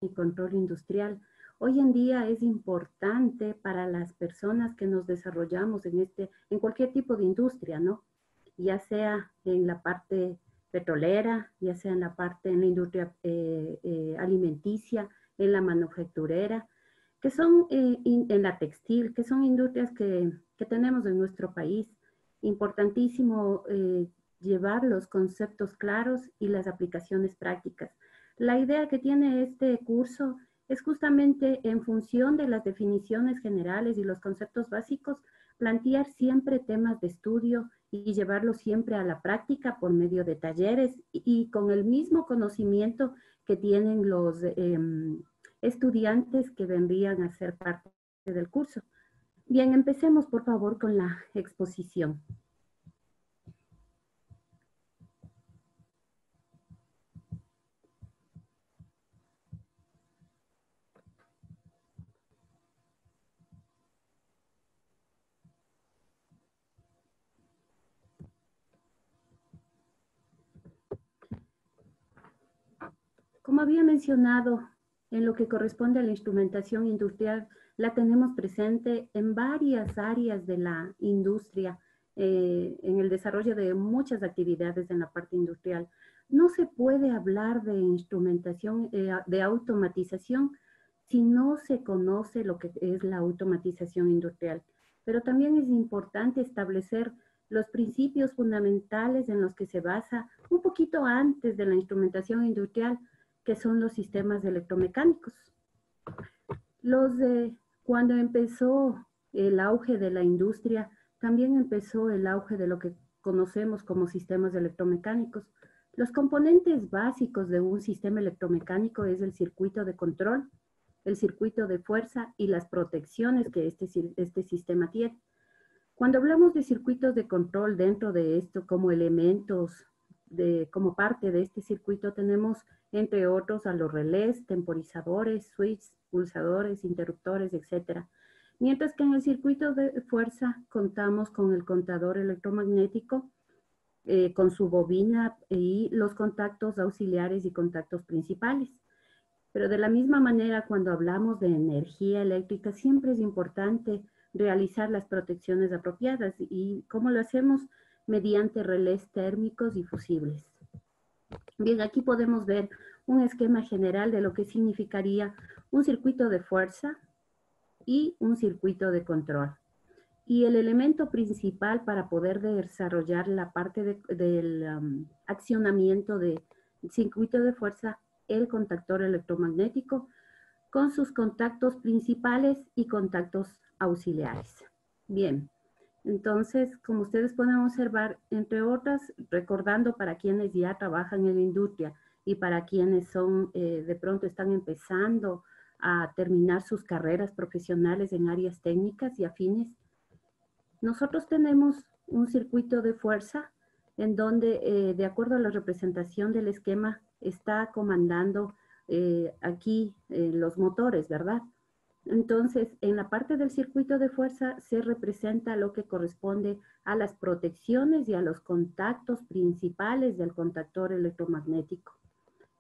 y control industrial. Hoy en día es importante para las personas que nos desarrollamos en cualquier tipo de industria, ¿no? Ya sea en la parte petrolera, ya sea en la industria alimenticia, en la manufacturera, que son en la textil, que son industrias que tenemos en nuestro país. Importantísimo llevar los conceptos claros y las aplicaciones prácticas. La idea que tiene este curso es justamente en función de las definiciones generales y los conceptos básicos, plantear siempre temas de estudio y llevarlos siempre a la práctica por medio de talleres y con el mismo conocimiento que tienen los estudiantes que vendrían a ser parte del curso. Bien, empecemos por favor con la exposición. Como había mencionado, en lo que corresponde a la instrumentación industrial, la tenemos presente en varias áreas de la industria, en el desarrollo de muchas actividades en la parte industrial. No se puede hablar de instrumentación, de automatización, si no se conoce lo que es la automatización industrial. Pero también es importante establecer los principios fundamentales en los que se basa un poquito antes de la instrumentación industrial, que son los sistemas electromecánicos. Cuando empezó el auge de la industria, también empezó el auge de lo que conocemos como sistemas electromecánicos. Los componentes básicos de un sistema electromecánico es el circuito de control, el circuito de fuerza y las protecciones que este sistema tiene. Cuando hablamos de circuitos de control dentro de esto como elementos, como parte de este circuito tenemos entre otros a los relés, temporizadores, switches, pulsadores, interruptores, etc. Mientras que en el circuito de fuerza contamos con el contador electromagnético, con su bobina y los contactos auxiliares y contactos principales. Pero de la misma manera, cuando hablamos de energía eléctrica, siempre es importante realizar las protecciones apropiadas. ¿Y cómo lo hacemos? Mediante relés térmicos y fusibles. Bien, aquí podemos ver un esquema general de lo que significaría un circuito de fuerza y un circuito de control. Y el elemento principal para poder desarrollar la parte del accionamiento del circuito de fuerza, el contactor electromagnético, con sus contactos principales y contactos auxiliares. Bien, entonces, como ustedes pueden observar, entre otras, recordando para quienes ya trabajan en la industria y para quienes son, de pronto están empezando a terminar sus carreras profesionales en áreas técnicas y afines, nosotros tenemos un circuito de fuerza en donde, de acuerdo a la representación del esquema, está comandando aquí los motores, ¿verdad? Entonces, en la parte del circuito de fuerza se representa lo que corresponde a las protecciones y a los contactos principales del contactor electromagnético.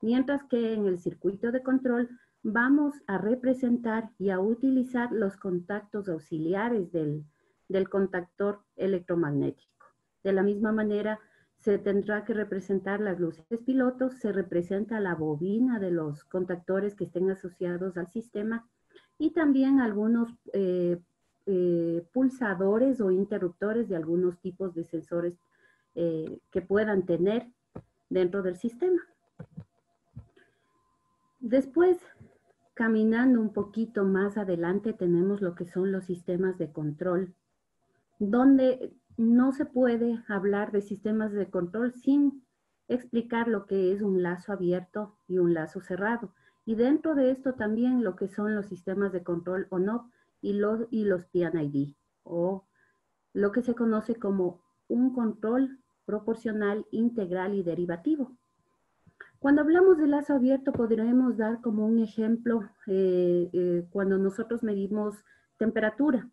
Mientras que en el circuito de control vamos a representar y a utilizar los contactos auxiliares del contactor electromagnético. De la misma manera, se tendrá que representar las luces pilotos, se representa la bobina de los contactores que estén asociados al sistema y también algunos pulsadores o interruptores de algunos tipos de sensores que puedan tener dentro del sistema. Después, caminando un poquito más adelante, tenemos lo que son los sistemas de control, donde no se puede hablar de sistemas de control sin explicar lo que es un lazo abierto y un lazo cerrado. Y dentro de esto también lo que son los sistemas de control on-off y los PID, o lo que se conoce como un control proporcional, integral y derivativo. Cuando hablamos de lazo abierto, podremos dar como un ejemplo cuando nosotros medimos temperatura.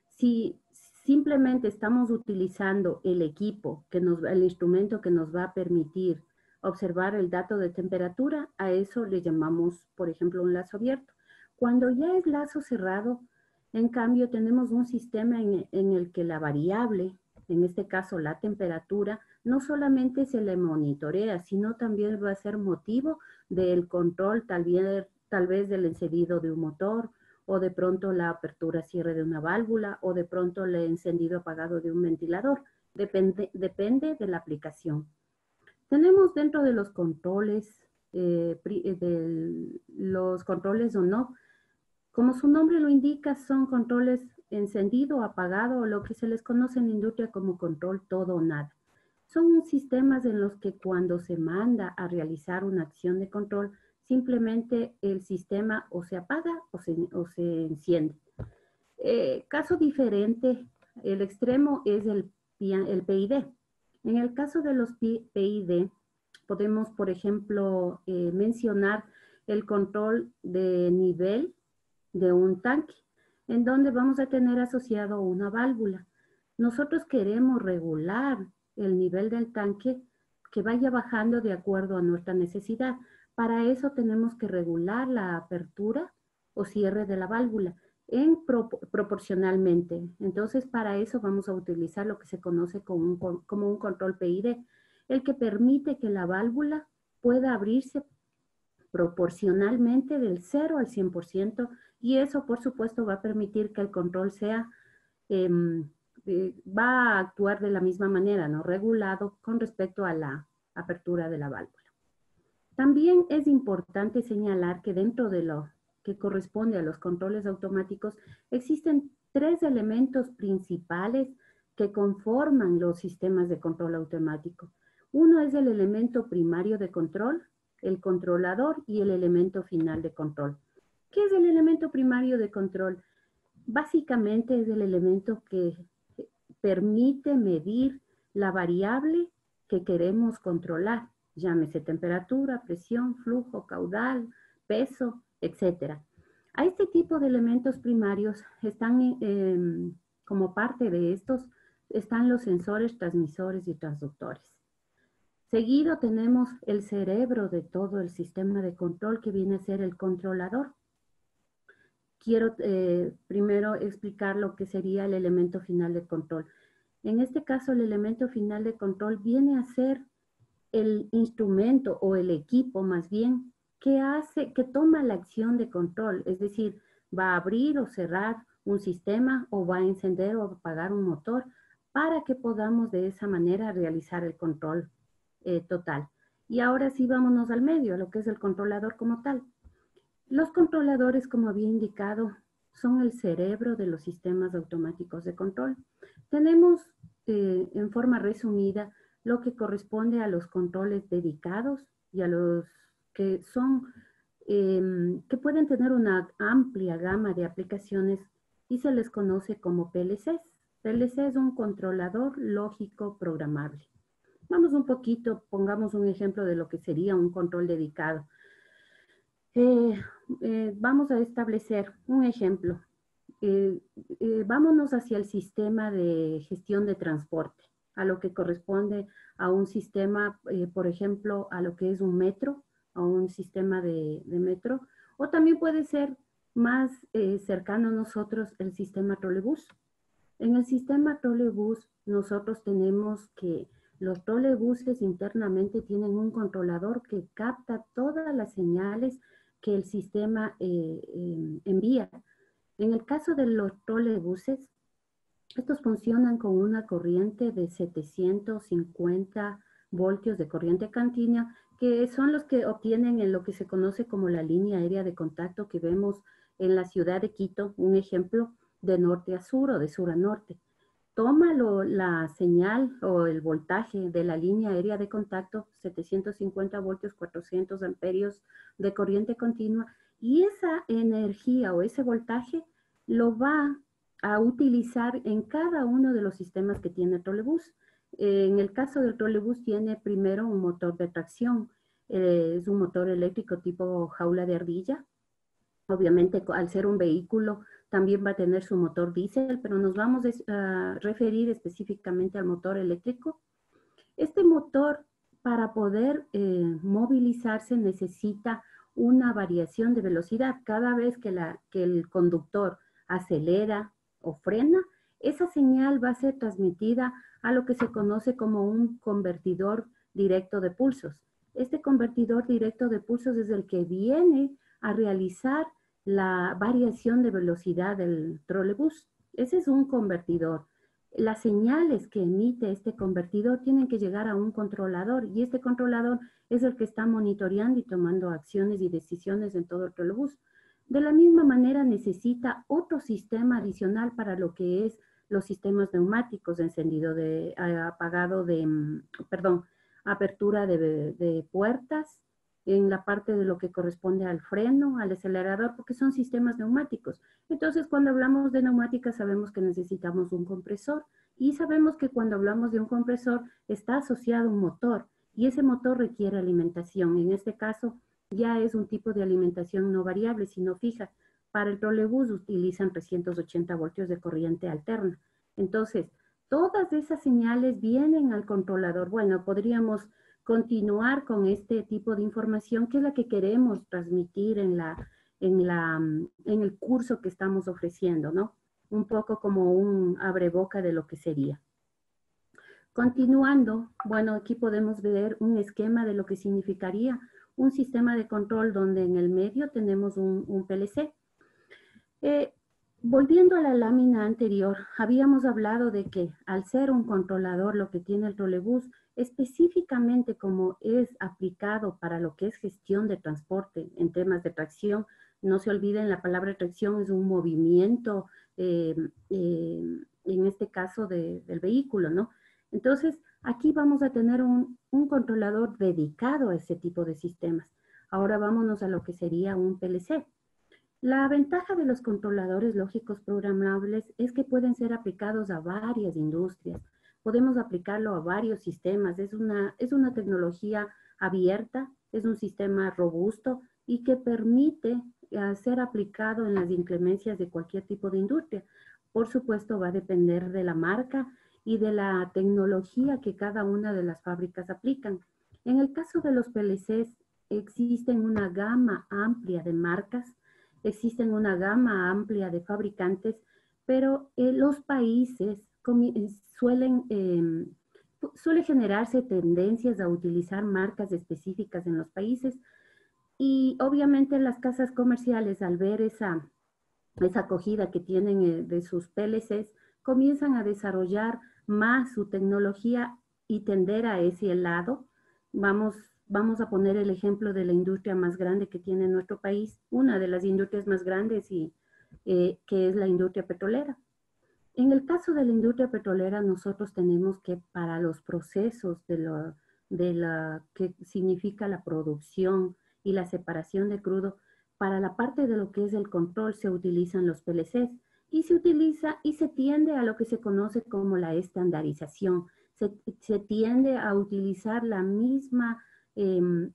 Si simplemente estamos utilizando el equipo, el instrumento que nos va a permitir observar el dato de temperatura, a eso le llamamos, por ejemplo, un lazo abierto. Cuando ya es lazo cerrado, en cambio, tenemos un sistema en el que la variable, en este caso la temperatura, no solamente se le monitorea, sino también va a ser motivo del control, tal vez del encendido de un motor, o de pronto la apertura-cierre de una válvula, o de pronto el encendido-apagado de un ventilador. Depende de la aplicación. Tenemos dentro de los controles, los controles o no, como su nombre lo indica, son controles encendido, apagado, o lo que se les conoce en la industria como control todo o nada. Son sistemas en los que cuando se manda a realizar una acción de control, simplemente el sistema o se apaga o se enciende. Caso diferente, el extremo es el PID. En el caso de los PID, podemos, por ejemplo, mencionar el control de nivel de un tanque, en donde vamos a tener asociado una válvula. Nosotros queremos regular el nivel del tanque que vaya bajando de acuerdo a nuestra necesidad. Para eso tenemos que regular la apertura o cierre de la válvula proporcionalmente. Entonces, para eso vamos a utilizar lo que se conoce como un control PID, el que permite que la válvula pueda abrirse proporcionalmente del 0 al 100%, y eso, por supuesto, va a permitir que el control sea, va a actuar de la misma manera, ¿no? Regulado con respecto a la apertura de la válvula. También es importante señalar que dentro de lo que corresponde a los controles automáticos, existen 3 elementos principales que conforman los sistemas de control automático. Uno es el elemento primario de control, el controlador, y el elemento final de control. ¿Qué es el elemento primario de control? Básicamente es el elemento que permite medir la variable que queremos controlar, llámese temperatura, presión, flujo, caudal, peso, etc. A este tipo de elementos primarios están, como parte de estos, están los sensores, transmisores y transductores. Seguido tenemos el cerebro de todo el sistema de control, que viene a ser el controlador. Quiero primero explicar lo que sería el elemento final de control. En este caso, el elemento final de control viene a ser el instrumento o el equipo más bien que toma la acción de control, es decir, va a abrir o cerrar un sistema o va a encender o apagar un motor para que podamos de esa manera realizar el control total. Y ahora sí vámonos al medio, a lo que es el controlador como tal. Los controladores, como había indicado, son el cerebro de los sistemas automáticos de control. Tenemos en forma resumida lo que corresponde a los controles dedicados y a los que son, que pueden tener una amplia gama de aplicaciones y se les conoce como PLCs. PLC es un controlador lógico programable. Vamos un poquito, pongamos un ejemplo de lo que sería un control dedicado. Vamos a establecer un ejemplo. Vámonos hacia el sistema de gestión de transporte, a lo que corresponde a un sistema, por ejemplo, a lo que es un metro, a un sistema de metro, o también puede ser más cercano a nosotros el sistema trolebús. En el sistema trolebús nosotros tenemos que los trolebuses internamente tienen un controlador que capta todas las señales que el sistema envía. En el caso de los trolebuses, estos funcionan con una corriente de 750 voltios de corriente continua, que son los que obtienen en lo que se conoce como la línea aérea de contacto que vemos en la ciudad de Quito, un ejemplo, de norte a sur o de sur a norte. Toma la señal o el voltaje de la línea aérea de contacto, 750 voltios, 400 amperios de corriente continua, y esa energía o ese voltaje lo va a utilizar en cada uno de los sistemas que tiene el trolebús. En el caso del trolebús tiene primero un motor de tracción, es un motor eléctrico tipo jaula de ardilla. Obviamente, al ser un vehículo, también va a tener su motor diésel, pero nos vamos a referir específicamente al motor eléctrico. Este motor para poder movilizarse necesita una variación de velocidad. Cada vez que el conductor acelera o frena, esa señal va a ser transmitida a lo que se conoce como un convertidor directo de pulsos. Este convertidor directo de pulsos es el que viene a realizar la variación de velocidad del trolebús. Ese es un convertidor. Las señales que emite este convertidor tienen que llegar a un controlador y este controlador es el que está monitoreando y tomando acciones y decisiones en todo el trolebús. De la misma manera necesita otro sistema adicional para lo que es los sistemas neumáticos, encendido de, apagado de, perdón, apertura de puertas, en la parte de lo que corresponde al freno, al acelerador, porque son sistemas neumáticos. Entonces, cuando hablamos de neumática, sabemos que necesitamos un compresor y sabemos que cuando hablamos de un compresor está asociado a un motor y ese motor requiere alimentación. En este caso, ya es un tipo de alimentación no variable, sino fija. Para el trolebús utilizan 380 voltios de corriente alterna. Entonces, todas esas señales vienen al controlador. Bueno, podríamos continuar con este tipo de información que es la que queremos transmitir en el curso que estamos ofreciendo, ¿no? Un poco como un abreboca de lo que sería. Continuando, bueno, aquí podemos ver un esquema de lo que significaría un sistema de control donde en el medio tenemos un PLC. Volviendo a la lámina anterior, habíamos hablado de que al ser un controlador lo que tiene el trolebús, específicamente como es aplicado para lo que es gestión de transporte en temas de tracción, no se olviden la palabra tracción es un movimiento, en este caso del vehículo, ¿no? Entonces, aquí vamos a tener un controlador dedicado a ese tipo de sistemas. Ahora vámonos a lo que sería un PLC. La ventaja de los controladores lógicos programables es que pueden ser aplicados a varias industrias. Podemos aplicarlo a varios sistemas. Es una tecnología abierta, es un sistema robusto y que permite ser aplicado en las inclemencias de cualquier tipo de industria. Por supuesto, va a depender de la marca y de la tecnología que cada una de las fábricas aplican. En el caso de los PLCs, existen una gama amplia de marcas. Existen una gama amplia de fabricantes, pero los países suele generarse tendencias a utilizar marcas específicas en los países y obviamente las casas comerciales al ver esa acogida que tienen de sus PLCs comienzan a desarrollar más su tecnología y tender a ese lado. Vamos a poner el ejemplo de la industria más grande que tiene nuestro país, una de las industrias más grandes y que es la industria petrolera. En el caso de la industria petrolera, nosotros tenemos que para los procesos de la que significa la producción y la separación de crudo, para la parte de lo que es el control se utilizan los PLCs y se utiliza y se tiende a lo que se conoce como la estandarización. Se tiende a utilizar la misma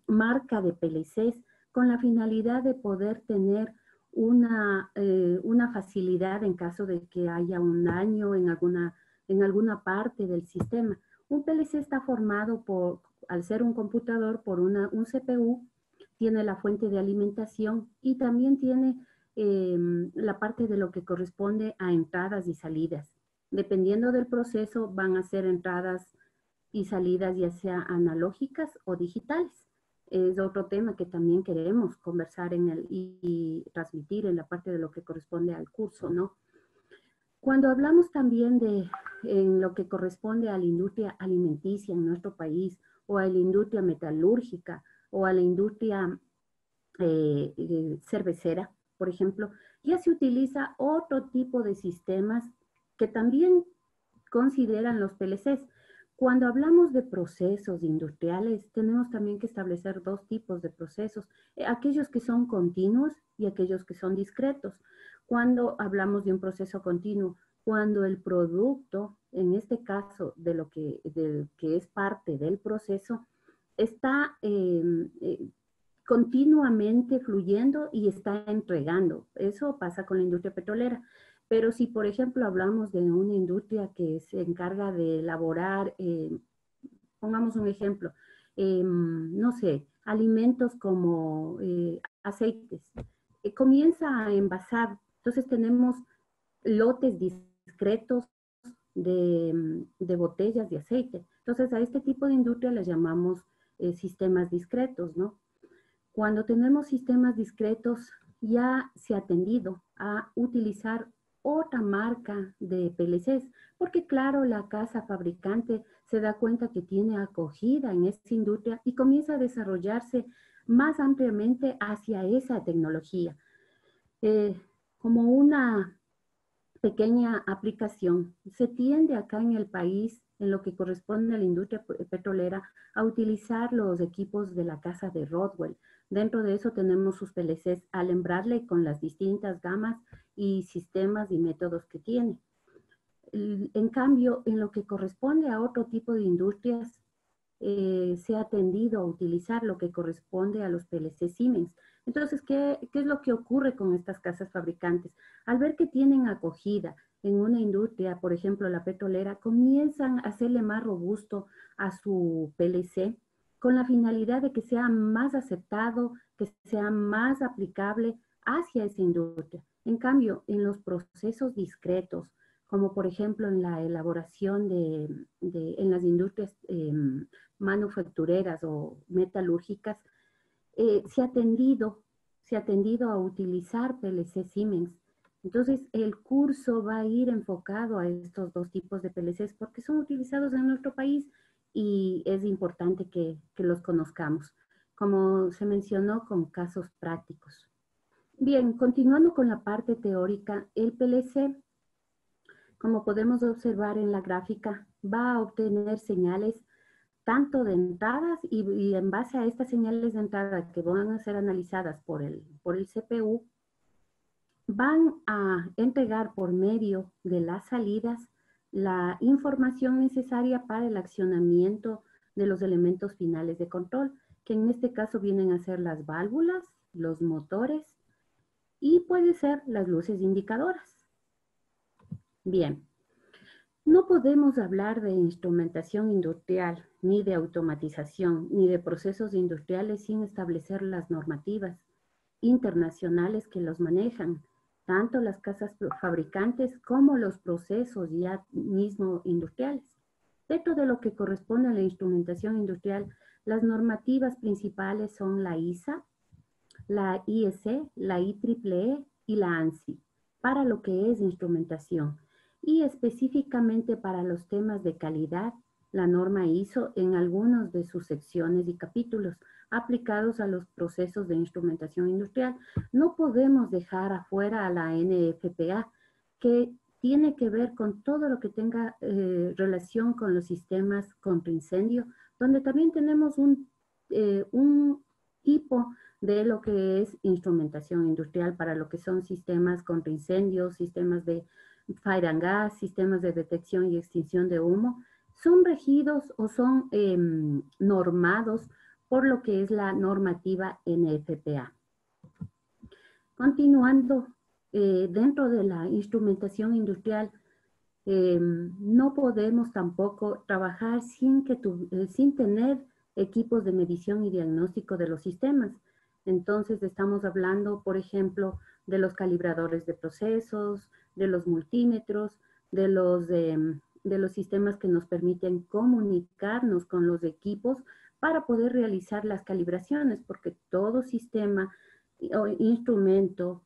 marca de PLCs con la finalidad de poder tener una facilidad en caso de que haya un daño en alguna parte del sistema. Un PLC está formado al ser un computador, por un CPU, tiene la fuente de alimentación y también tiene la parte de lo que corresponde a entradas y salidas. Dependiendo del proceso, van a ser entradas y salidas ya sea analógicas o digitales. Es otro tema que también queremos conversar y transmitir en la parte de lo que corresponde al curso, ¿no? Cuando hablamos también en lo que corresponde a la industria alimenticia en nuestro país, o a la industria metalúrgica, o a la industria cervecera, por ejemplo, ya se utiliza otro tipo de sistemas que también consideran los PLCs. Cuando hablamos de procesos industriales, tenemos también que establecer dos tipos de procesos, aquellos que son continuos y aquellos que son discretos. Cuando hablamos de un proceso continuo, cuando el producto, en este caso de que es parte del proceso, está continuamente fluyendo y está entregando. Eso pasa con la industria petrolera. Pero si, por ejemplo, hablamos de una industria que se encarga de elaborar, pongamos un ejemplo, no sé, alimentos como aceites, comienza a envasar. Entonces tenemos lotes discretos de botellas de aceite. Entonces, a este tipo de industria le llamamos sistemas discretos, ¿no? Cuando tenemos sistemas discretos, ya se ha tendido a utilizar otra marca de PLCs, porque claro, la casa fabricante se da cuenta que tiene acogida en esta industria y comienza a desarrollarse más ampliamente hacia esa tecnología. Eh, como una pequeña aplicación. Se tiende acá en el país, en lo que corresponde a la industria petrolera, a utilizar los equipos de la casa de Rodwell. Dentro de eso tenemos sus PLCs Allen-Bradley con las distintas gamas y sistemas y métodos que tiene. En cambio, en lo que corresponde a otro tipo de industrias, se ha tendido a utilizar lo que corresponde a los PLC Siemens. Entonces, ¿qué es lo que ocurre con estas casas fabricantes? Al ver que tienen acogida en una industria, por ejemplo, la petrolera, comienzan a hacerle más robusto a su PLC con la finalidad de que sea más aceptado, que sea más aplicable hacia esa industria. En cambio, en los procesos discretos, como por ejemplo en la elaboración en las industrias manufactureras o metalúrgicas, se ha tendido a utilizar PLC Siemens. Entonces, el curso va a ir enfocado a estos dos tipos de PLCs porque son utilizados en nuestro país y es importante que los conozcamos, como se mencionó con casos prácticos. Bien, continuando con la parte teórica, el PLC, como podemos observar en la gráfica, va a obtener señales tanto de entradas y en base a estas señales de entrada que van a ser analizadas por el CPU, van a entregar por medio de las salidas la información necesaria para el accionamiento de los elementos finales de control, que en este caso vienen a ser las válvulas, los motores y puede ser las luces indicadoras. Bien. No podemos hablar de instrumentación industrial, ni de automatización, ni de procesos industriales sin establecer las normativas internacionales que los manejan, tanto las casas fabricantes como los procesos ya mismo industriales. Dentro de lo que corresponde a la instrumentación industrial, las normativas principales son la ISA, la IEC, la IEEE y la ANSI, para lo que es instrumentación y específicamente para los temas de calidad, la norma ISO en algunas de sus secciones y capítulos aplicados a los procesos de instrumentación industrial. No podemos dejar afuera a la NFPA, que tiene que ver con todo lo que tenga relación con los sistemas contra incendio, donde también tenemos un tipo de lo que es instrumentación industrial para lo que son sistemas contra incendios, sistemas de fire and gas, sistemas de detección y extinción de humo, son regidos o son normados por lo que es la normativa NFPA. Continuando, dentro de la instrumentación industrial, no podemos tampoco trabajar sin tener equipos de medición y diagnóstico de los sistemas. Entonces estamos hablando, por ejemplo, de los calibradores de procesos, de los multímetros, de los sistemas que nos permiten comunicarnos con los equipos para poder realizar las calibraciones, porque todo sistema o instrumento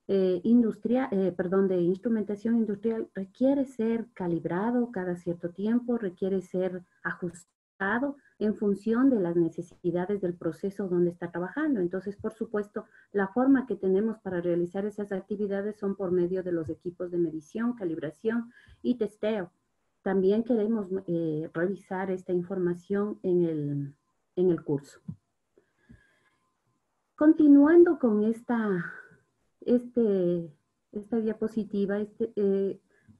de instrumentación industrial requiere ser calibrado cada cierto tiempo, requiere ser ajustado en función de las necesidades del proceso donde está trabajando. Entonces, por supuesto, la forma que tenemos para realizar esas actividades son por medio de los equipos de medición, calibración y testeo. También queremos revisar esta información en el curso. Continuando con esta diapositiva,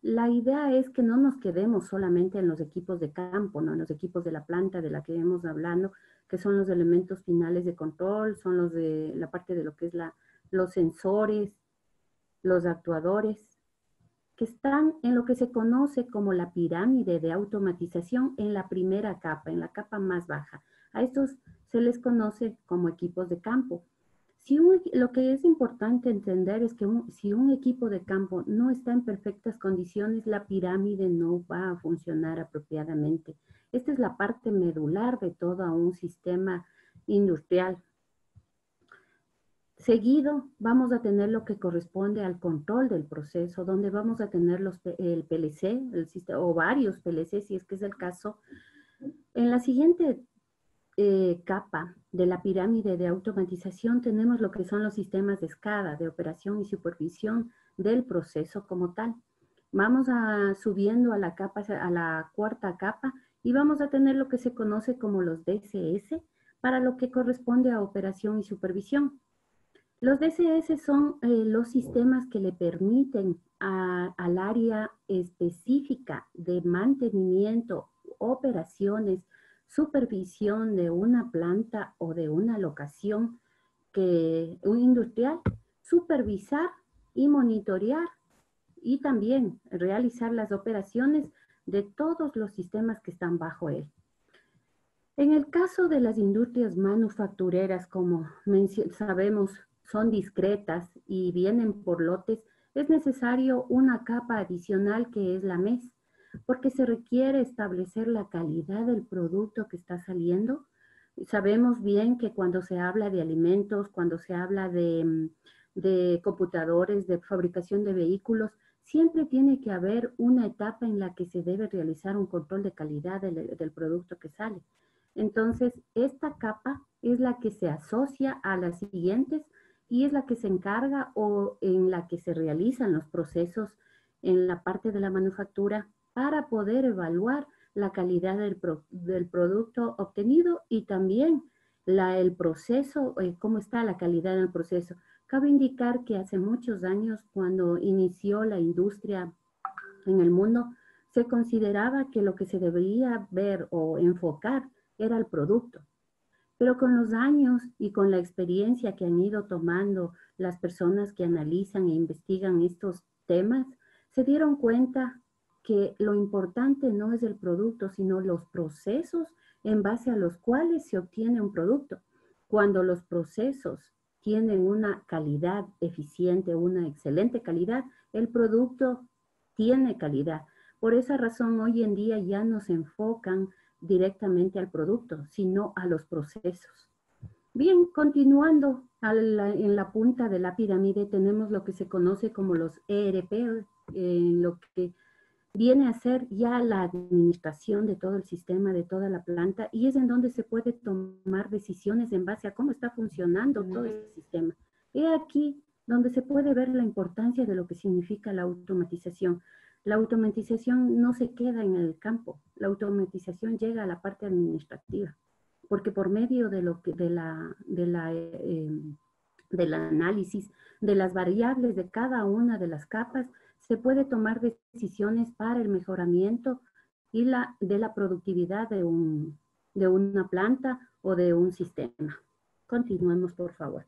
la idea es que no nos quedemos solamente en los equipos de campo, ¿no? En los equipos de la planta de la que hemos hablado, que son los elementos finales de control, son los de la parte de lo que es los sensores, los actuadores, que están en lo que se conoce como la pirámide de automatización en la primera capa, en la capa más baja. A estos se les conoce como equipos de campo. Lo que es importante entender es que si un equipo de campo no está en perfectas condiciones, la pirámide no va a funcionar apropiadamente. Esta es la parte medular de todo un sistema industrial. Seguido, vamos a tener lo que corresponde al control del proceso, donde vamos a tener el PLC, o varios PLC, si es que es el caso. En la siguiente capa de la pirámide de automatización tenemos lo que son los sistemas de SCADA, de operación y supervisión del proceso como tal. Vamos subiendo a la cuarta capa y vamos a tener lo que se conoce como los DCS para lo que corresponde a operación y supervisión. Los DCS son los sistemas que le permiten al área específica de mantenimiento, operaciones, supervisión de una planta o de una locación un industrial, supervisar y monitorear y también realizar las operaciones de todos los sistemas que están bajo él. En el caso de las industrias manufactureras, como sabemos, son discretas y vienen por lotes, es necesario una capa adicional que es la MES, porque se requiere establecer la calidad del producto que está saliendo. Sabemos bien que cuando se habla de alimentos, cuando se habla de computadores, de fabricación de vehículos, siempre tiene que haber una etapa en la que se debe realizar un control de calidad del producto que sale. Entonces, esta capa es la que se asocia a las siguientes y es la que se encarga o en la que se realizan los procesos en la parte de la manufactura para poder evaluar la calidad del producto obtenido y también el proceso, cómo está la calidad del proceso. Cabe indicar que hace muchos años, cuando inició la industria en el mundo, se consideraba que lo que se debería ver o enfocar era el producto. Pero con los años y con la experiencia que han ido tomando las personas que analizan e investigan estos temas, se dieron cuenta que lo importante no es el producto, sino los procesos en base a los cuales se obtiene un producto. Cuando los procesos tienen una calidad eficiente, una excelente calidad, el producto tiene calidad. Por esa razón, hoy en día ya no se enfocan directamente al producto, sino a los procesos. Bien, continuando en la punta de la pirámide tenemos lo que se conoce como los ERP, lo que viene a ser ya la administración de todo el sistema, de toda la planta, y es en donde se puede tomar decisiones en base a cómo está funcionando todo este sistema. He aquí donde se puede ver la importancia de lo que significa la automatización. La automatización no se queda en el campo, la automatización llega a la parte administrativa, porque por medio de del análisis de las variables de cada una de las capas, se puede tomar decisiones para el mejoramiento y de la productividad de una planta o de un sistema. Continuemos, por favor.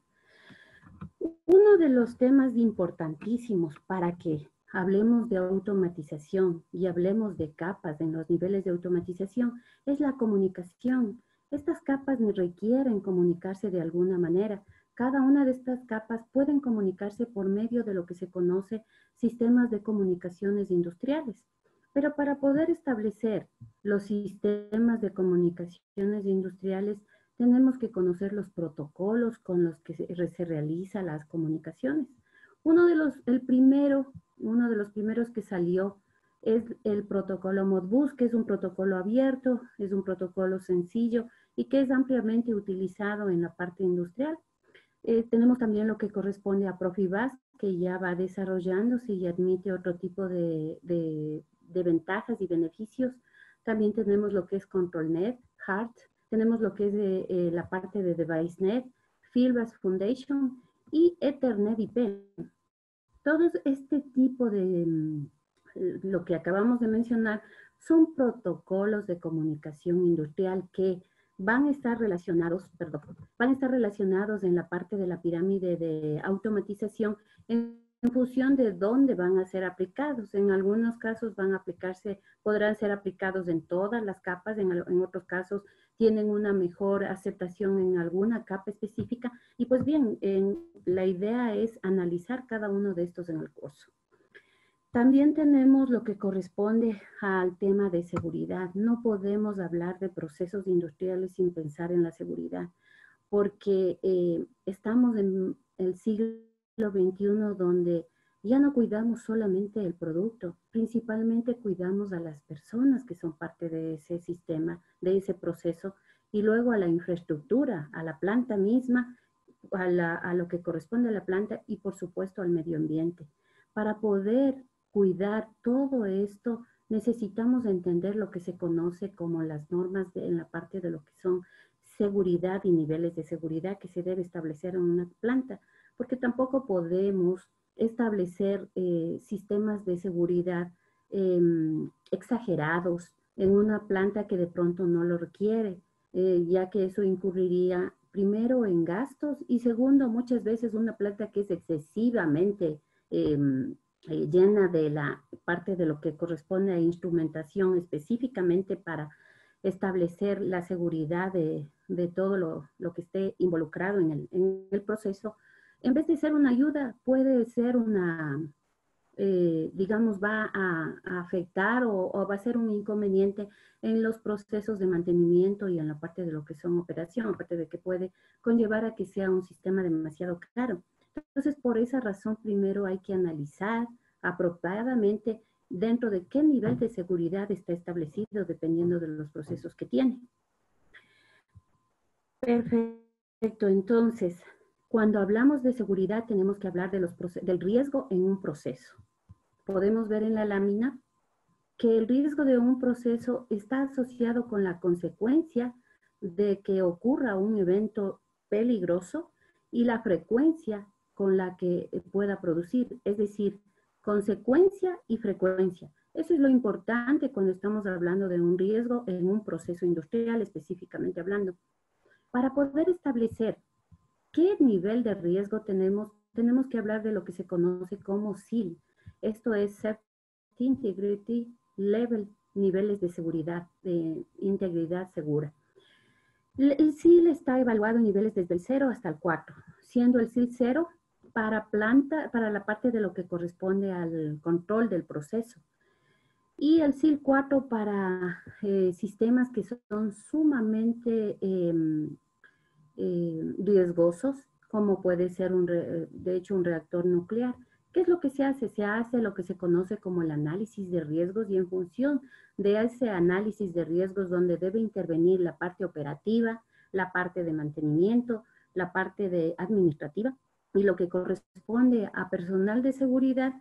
Uno de los temas importantísimos para que hablemos de automatización y hablemos de capas en los niveles de automatización es la comunicación. Estas capas requieren comunicarse de alguna manera. Cada una de estas capas pueden comunicarse por medio de lo que se conoce sistemas de comunicaciones industriales. Pero para poder establecer los sistemas de comunicaciones industriales, tenemos que conocer los protocolos con los que se realizan las comunicaciones. Uno de los primeros que salió es el protocolo Modbus, que es un protocolo abierto, es un protocolo sencillo y que es ampliamente utilizado en la parte industrial. Tenemos también lo que corresponde a Profibus, que ya va desarrollándose y admite otro tipo de ventajas y beneficios. También tenemos lo que es ControlNet, HART, tenemos lo que es la parte de DeviceNet, Fieldbus Foundation y Ethernet IP. Todo este tipo de lo que acabamos de mencionar son protocolos de comunicación industrial que van a estar relacionados en la parte de la pirámide de automatización en función de dónde van a ser aplicados. En algunos casos podrán ser aplicados en todas las capas, en otros casos tienen una mejor aceptación en alguna capa específica. Y pues bien, la idea es analizar cada uno de estos en el curso. También tenemos lo que corresponde al tema de seguridad. No podemos hablar de procesos industriales sin pensar en la seguridad, porque estamos en el siglo XXI donde ya no cuidamos solamente el producto, principalmente cuidamos a las personas que son parte de ese sistema, de ese proceso, y luego a la infraestructura, a la planta misma, a lo que corresponde a la planta y por supuesto al medio ambiente. Para poder cuidar todo esto, necesitamos entender lo que se conoce como las normas en la parte de lo que son seguridad y niveles de seguridad que se debe establecer en una planta, porque tampoco podemos establecer sistemas de seguridad exagerados en una planta que de pronto no lo requiere, ya que eso incurriría primero en gastos y segundo, muchas veces una planta que es excesivamente llena de la parte de lo que corresponde a instrumentación específicamente para establecer la seguridad de todo lo que esté involucrado en el proceso, en vez de ser una ayuda, puede ser una, digamos, va a afectar o va a ser un inconveniente en los procesos de mantenimiento y en la parte de lo que son operación, aparte de que puede conllevar a que sea un sistema demasiado caro. Entonces, por esa razón, primero hay que analizar apropiadamente dentro de qué nivel de seguridad está establecido dependiendo de los procesos que tiene. Perfecto, entonces, cuando hablamos de seguridad tenemos que hablar de del riesgo en un proceso. Podemos ver en la lámina que el riesgo de un proceso está asociado con la consecuencia de que ocurra un evento peligroso y la frecuencia con la que pueda producir, es decir, consecuencia y frecuencia. Eso es lo importante cuando estamos hablando de un riesgo en un proceso industrial, específicamente hablando. Para poder establecer qué nivel de riesgo tenemos, tenemos que hablar de lo que se conoce como SIL. Esto es Safety Integrity Level, niveles de seguridad, de integridad segura. El SIL está evaluado en niveles desde el 0 hasta el 4, siendo el SIL 0 para la parte de lo que corresponde al control del proceso. Y el SIL 4 para sistemas que son sumamente riesgosos, como puede ser de hecho un reactor nuclear. ¿Qué es lo que se hace? Se hace lo que se conoce como el análisis de riesgos y en función de ese análisis de riesgos donde debe intervenir la parte operativa, la parte de mantenimiento, la parte de administrativa y lo que corresponde a personal de seguridad,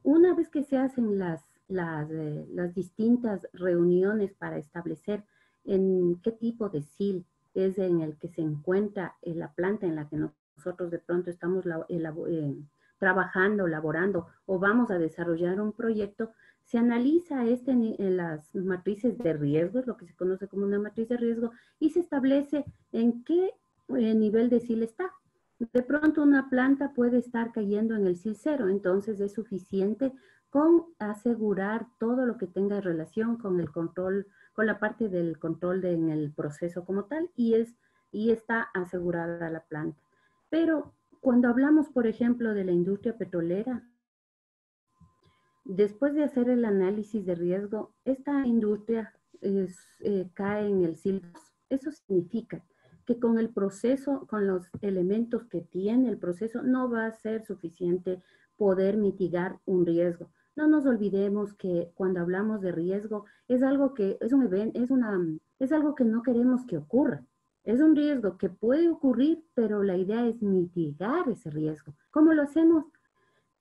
una vez que se hacen las distintas reuniones para establecer en qué tipo de SIL es en el que se encuentra la planta en la que nosotros de pronto estamos trabajando, laborando o vamos a desarrollar un proyecto, se analiza las matrices de riesgos, lo que se conoce como una matriz de riesgo, y se establece en qué nivel de SIL está. De pronto una planta puede estar cayendo en el SIL 0, entonces es suficiente con asegurar todo lo que tenga relación con el control, con la parte del control en el proceso como tal y está asegurada la planta. Pero cuando hablamos, por ejemplo, de la industria petrolera, después de hacer el análisis de riesgo, esta industria cae en el SIL 2. Eso significa que con el proceso, con los elementos que tiene el proceso, no va a ser suficiente poder mitigar un riesgo. No nos olvidemos que cuando hablamos de riesgo es algo que es un evento, es algo que no queremos que ocurra. Es un riesgo que puede ocurrir, pero la idea es mitigar ese riesgo. ¿Cómo lo hacemos?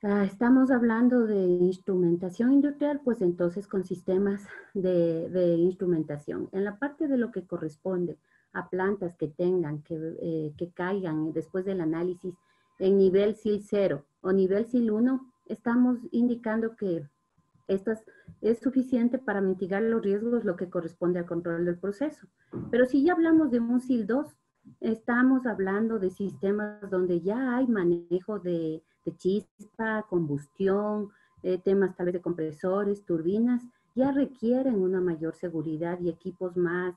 Estamos hablando de instrumentación industrial, pues entonces con sistemas de instrumentación. En la parte de lo que corresponde a plantas que tengan, que caigan después del análisis en nivel SIL 0 o nivel SIL 1, estamos indicando que es suficiente para mitigar los riesgos, lo que corresponde al control del proceso. Pero si ya hablamos de un SIL 2, estamos hablando de sistemas donde ya hay manejo de chispa, combustión, temas tal vez de compresores, turbinas, ya requieren una mayor seguridad y equipos más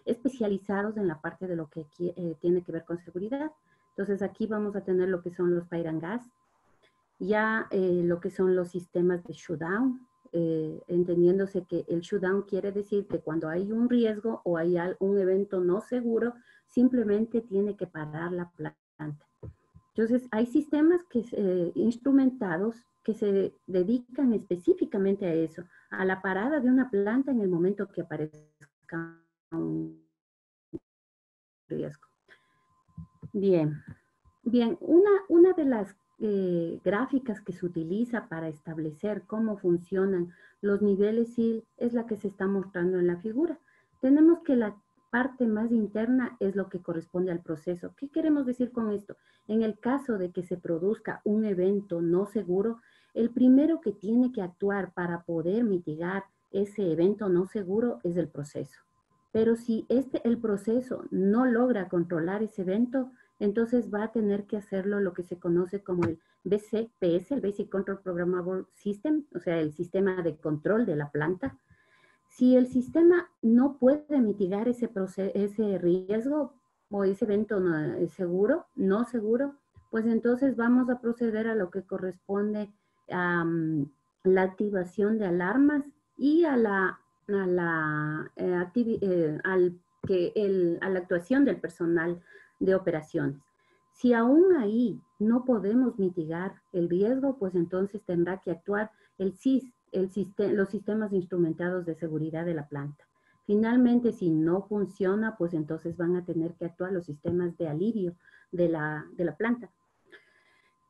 especializados en la parte de lo que aquí, tiene que ver con seguridad. Entonces aquí vamos a tener lo que son los fire and gas, ya lo que son los sistemas de shutdown, entendiéndose que el shutdown quiere decir que cuando hay un riesgo o hay un evento no seguro, simplemente tiene que parar la planta. Entonces, hay sistemas que, instrumentados que se dedican específicamente a eso, a la parada de una planta en el momento que aparezca un riesgo. Bien, bien, una de las gráficas que se utiliza para establecer cómo funcionan los niveles SIL es la que se está mostrando en la figura. Tenemos que la parte más interna es lo que corresponde al proceso. ¿Qué queremos decir con esto? En el caso de que se produzca un evento no seguro, el primero que tiene que actuar para poder mitigar ese evento no seguro es el proceso. Pero si el proceso no logra controlar ese evento, entonces va a tener que hacerlo lo que se conoce como el BCPS, el Basic Control Programmable System, o sea, el sistema de control de la planta. Si el sistema no puede mitigar ese riesgo o ese evento no seguro, pues entonces vamos a proceder a lo que corresponde a la activación de alarmas y a la actuación del personal de operaciones. Si aún ahí no podemos mitigar el riesgo, pues entonces tendrá que actuar el SIS, los sistemas instrumentados de seguridad de la planta. Finalmente, si no funciona, pues entonces van a tener que actuar los sistemas de alivio de la planta.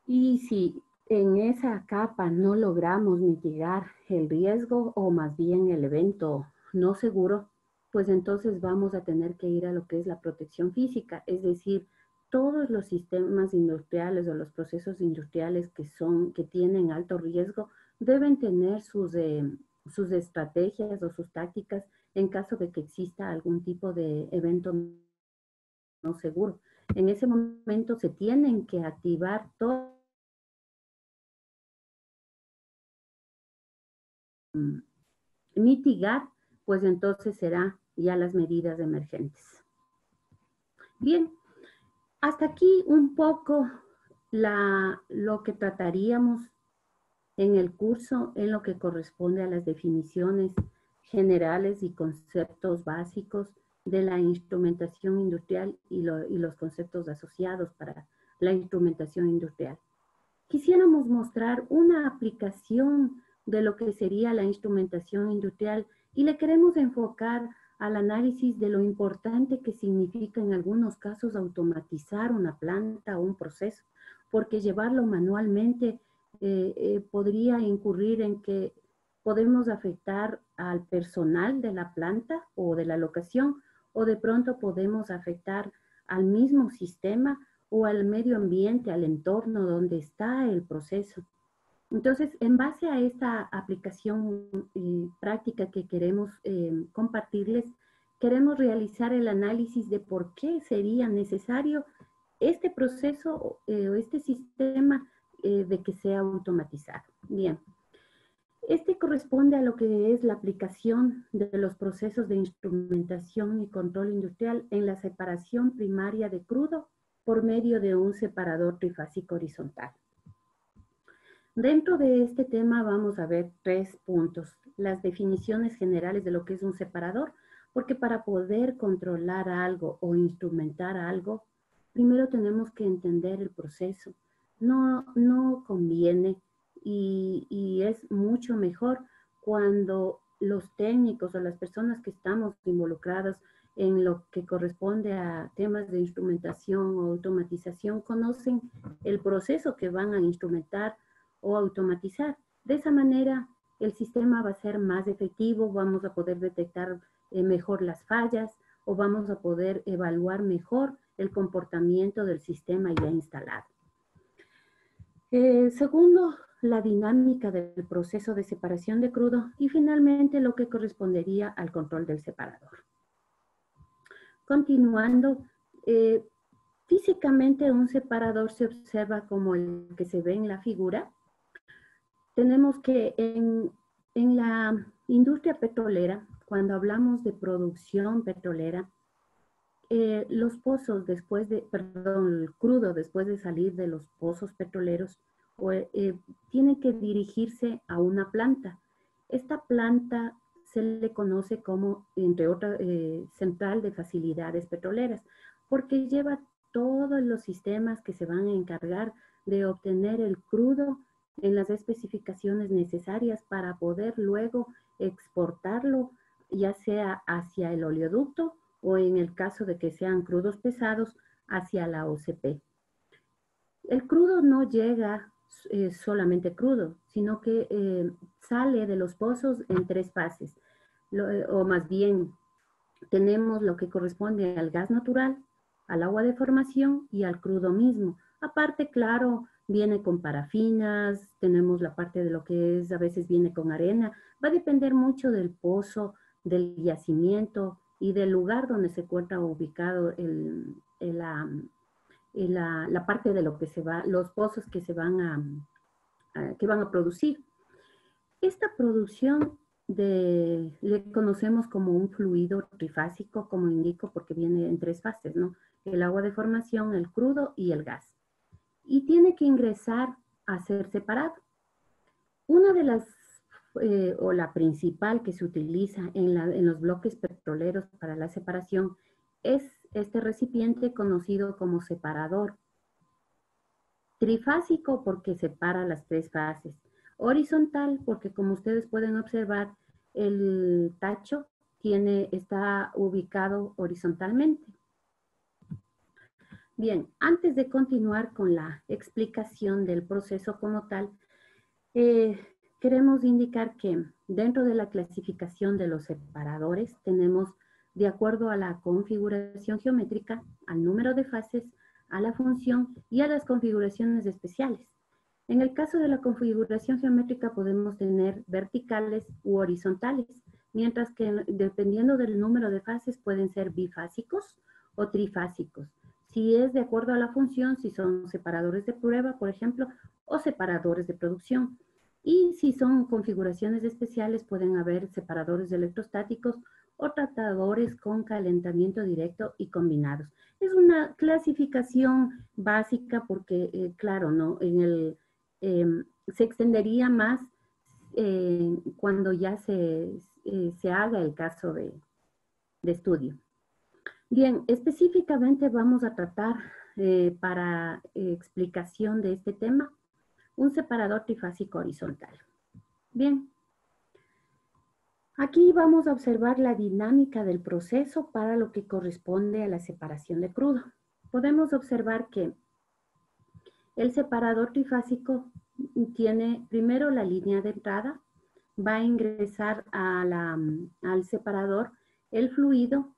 Y si en esa capa no logramos mitigar el riesgo o más bien el evento no seguro, pues entonces vamos a tener que ir a lo que es la protección física, es decir, todos los sistemas industriales o los procesos industriales que tienen alto riesgo deben tener sus estrategias o sus tácticas en caso de que exista algún tipo de evento no seguro. En ese momento se tienen que activar todos mitigar, pues entonces será ya las medidas emergentes. Bien, hasta aquí un poco lo que trataríamos en el curso en lo que corresponde a las definiciones generales y conceptos básicos de la instrumentación industrial y los conceptos asociados para la instrumentación industrial. Quisiéramos mostrar una aplicación de lo que sería la instrumentación industrial y le queremos enfocar al análisis de lo importante que significa en algunos casos automatizar una planta o un proceso, porque llevarlo manualmente podría incurrir en que podemos afectar al personal de la planta o de la locación, o de pronto podemos afectar al mismo sistema o al medio ambiente, al entorno donde está el proceso. Entonces, en base a esta aplicación práctica que queremos compartirles, queremos realizar el análisis de por qué sería necesario este proceso o este sistema de que sea automatizado. Bien, este corresponde a lo que es la aplicación de los procesos de instrumentación y control industrial en la separación primaria de crudo por medio de un separador trifásico horizontal. Dentro de este tema vamos a ver 3 puntos. Las definiciones generales de lo que es un separador, porque para poder controlar algo o instrumentar algo, primero tenemos que entender el proceso. No conviene y es mucho mejor cuando los técnicos o las personas que estamos involucradas en lo que corresponde a temas de instrumentación o automatización conocen el proceso que van a instrumentar o automatizar. De esa manera, el sistema va a ser más efectivo, vamos a poder detectar mejor las fallas o vamos a poder evaluar mejor el comportamiento del sistema ya instalado. Segundo, la dinámica del proceso de separación de crudo y finalmente lo que correspondería al control del separador. Continuando, físicamente un separador se observa como el que se ve en la figura. Tenemos que en la industria petrolera, cuando hablamos de producción petrolera, los pozos perdón, el crudo después de salir de los pozos petroleros, tiene que dirigirse a una planta. Esta planta se le conoce como, entre otras, Central de Facilidades Petroleras, porque lleva todos los sistemas que se van a encargar de obtener el crudo en las especificaciones necesarias para poder luego exportarlo, ya sea hacia el oleoducto o en el caso de que sean crudos pesados, hacia la OCP. El crudo no llega solamente crudo, sino que sale de los pozos en tres fases, o más bien tenemos lo que corresponde al gas natural, al agua de formación y al crudo mismo. Aparte, claro, viene con parafinas, tenemos la parte de lo que es, a veces viene con arena. Va a depender mucho del pozo, del yacimiento y del lugar donde se encuentra ubicado la parte de lo que se va, los pozos que se van que van a producir. Esta producción le conocemos como un fluido trifásico, como indico, porque viene en tres fases, ¿no? El agua de formación, el crudo y el gas. Y tiene que ingresar a ser separado. Una de las, o la principal que se utiliza en los bloques petroleros para la separación es este recipiente conocido como separador. Trifásico porque separa las tres fases. Horizontal porque, como ustedes pueden observar, el tacho está ubicado horizontalmente. Bien, antes de continuar con la explicación del proceso como tal, queremos indicar que dentro de la clasificación de los separadores tenemos, de acuerdo a la configuración geométrica, al número de fases, a la función y a las configuraciones especiales. En el caso de la configuración geométrica podemos tener verticales u horizontales, mientras que dependiendo del número de fases pueden ser bifásicos o trifásicos. Si es de acuerdo a la función, si son separadores de prueba, por ejemplo, o separadores de producción. Y si son configuraciones especiales, pueden haber separadores electrostáticos o tratadores con calentamiento directo y combinados. Es una clasificación básica porque, claro, ¿no? Se extendería más cuando ya se haga el caso de estudio. Bien, específicamente vamos a tratar para explicación de este tema un separador trifásico horizontal. Bien, aquí vamos a observar la dinámica del proceso para lo que corresponde a la separación de crudo. Podemos observar que el separador trifásico tiene primero la línea de entrada, va a ingresar al separador el fluido,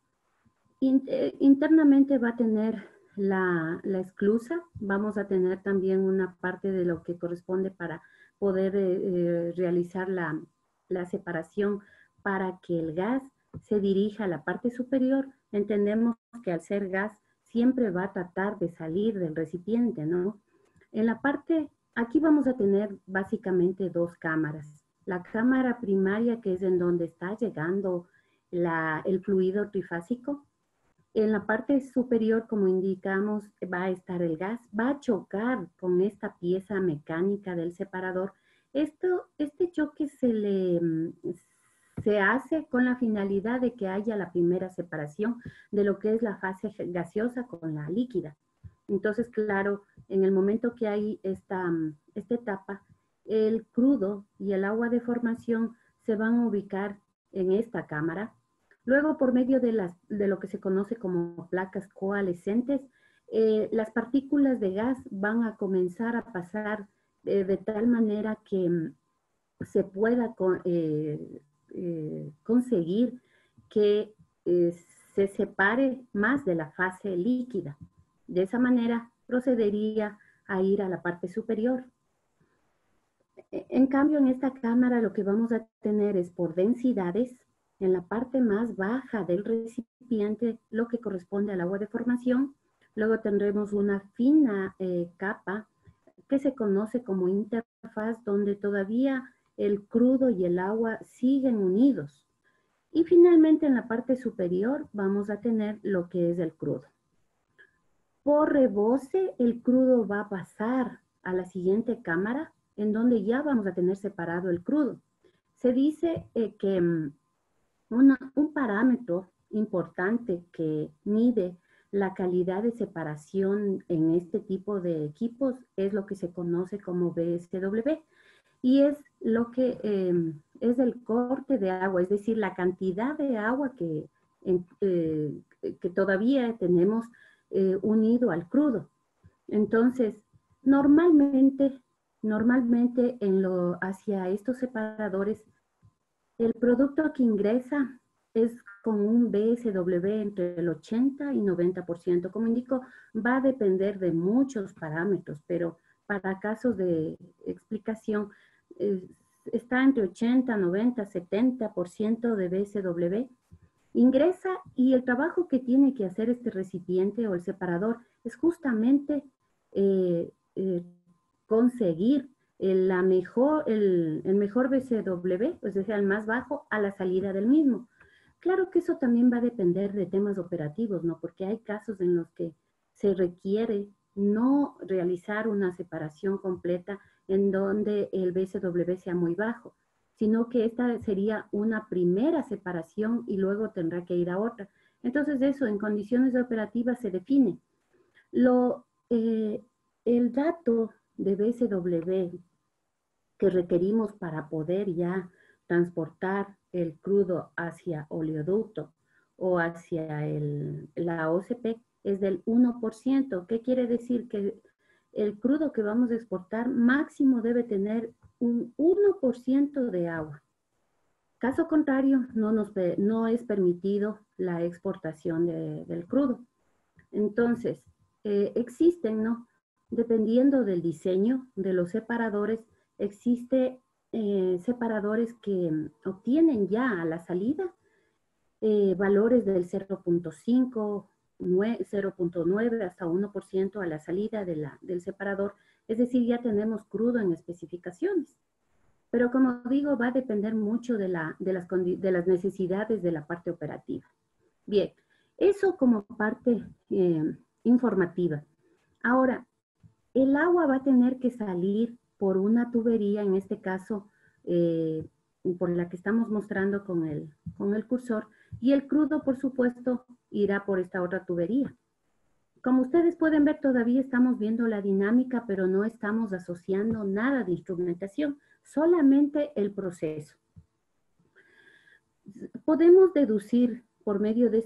internamente va a tener la esclusa, vamos a tener también una parte de lo que corresponde para poder realizar la separación para que el gas se dirija a la parte superior. Entendemos que al ser gas siempre va a tratar de salir del recipiente, ¿no? En la parte, aquí vamos a tener básicamente dos cámaras. La cámara primaria, que es en donde está llegando el fluido trifásico. En la parte superior, como indicamos, va a estar el gas, va a chocar con esta pieza mecánica del separador. Este choque se hace con la finalidad de que haya la primera separación de lo que es la fase gaseosa con la líquida. Entonces, claro, en el momento que hay esta etapa, el crudo y el agua de formación se van a ubicar en esta cámara. Luego, por medio de lo que se conoce como placas coalescentes, las partículas de gas van a comenzar a pasar de tal manera que se pueda conseguir que se separe más de la fase líquida. De esa manera procedería a ir a la parte superior. En cambio, en esta cámara lo que vamos a tener es por densidades, en la parte más baja del recipiente, lo que corresponde al agua de formación. Luego tendremos una fina capa que se conoce como interfaz, donde todavía el crudo y el agua siguen unidos. Y finalmente en la parte superior vamos a tener lo que es el crudo. Por rebose, el crudo va a pasar a la siguiente cámara, en donde ya vamos a tener separado el crudo. Se dice que un parámetro importante que mide la calidad de separación en este tipo de equipos es lo que se conoce como BSW, y es lo que es el corte de agua, es decir, la cantidad de agua que todavía tenemos unido al crudo. Entonces, normalmente hacia estos separadores, el producto que ingresa es con un BSW entre el 80 y 90%. Como indico, va a depender de muchos parámetros, pero para casos de explicación, eh, está entre 80, 90, 70% de BSW. Ingresa y el trabajo que tiene que hacer este recipiente o el separador es justamente eh, eh, conseguir el mejor BCW, es decir, el más bajo, a la salida del mismo. Claro que eso también va a depender de temas operativos, ¿no? Porque hay casos en los que se requiere no realizar una separación completa en donde el BCW sea muy bajo, sino que esta sería una primera separación y luego tendrá que ir a otra. Entonces eso en condiciones operativas se define. Lo, el dato de BSW que requerimos para poder ya transportar el crudo hacia oleoducto o hacia la OCP es del 1%. ¿Qué quiere decir? Que el crudo que vamos a exportar máximo debe tener un 1% de agua. Caso contrario, no es permitido la exportación del crudo. Entonces, existen, ¿no? Dependiendo del diseño de los separadores, existe separadores que obtienen ya a la salida valores del 0.5, 0.9 hasta 1% a la salida del separador. Es decir, ya tenemos crudo en especificaciones. Pero como digo, va a depender mucho de las necesidades de la parte operativa. Bien, eso como parte informativa. Ahora, el agua va a tener que salir por una tubería, en este caso, por la que estamos mostrando con el cursor, y el crudo, por supuesto, irá por esta otra tubería. Como ustedes pueden ver, todavía estamos viendo la dinámica, pero no estamos asociando nada de instrumentación, solamente el proceso. Podemos deducir por medio de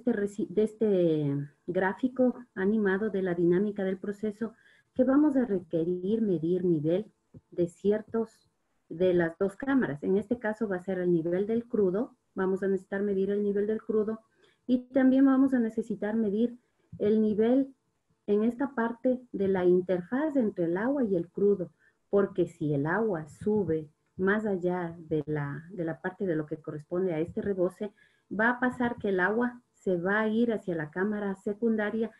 este gráfico animado de la dinámica del proceso que vamos a requerir medir nivel de las dos cámaras. En este caso va a ser el nivel del crudo, vamos a necesitar medir el nivel del crudo y también vamos a necesitar medir el nivel en esta parte de la interfaz entre el agua y el crudo, porque si el agua sube más allá de la parte de lo que corresponde a este rebose, va a pasar que el agua se va a ir hacia la cámara secundaria.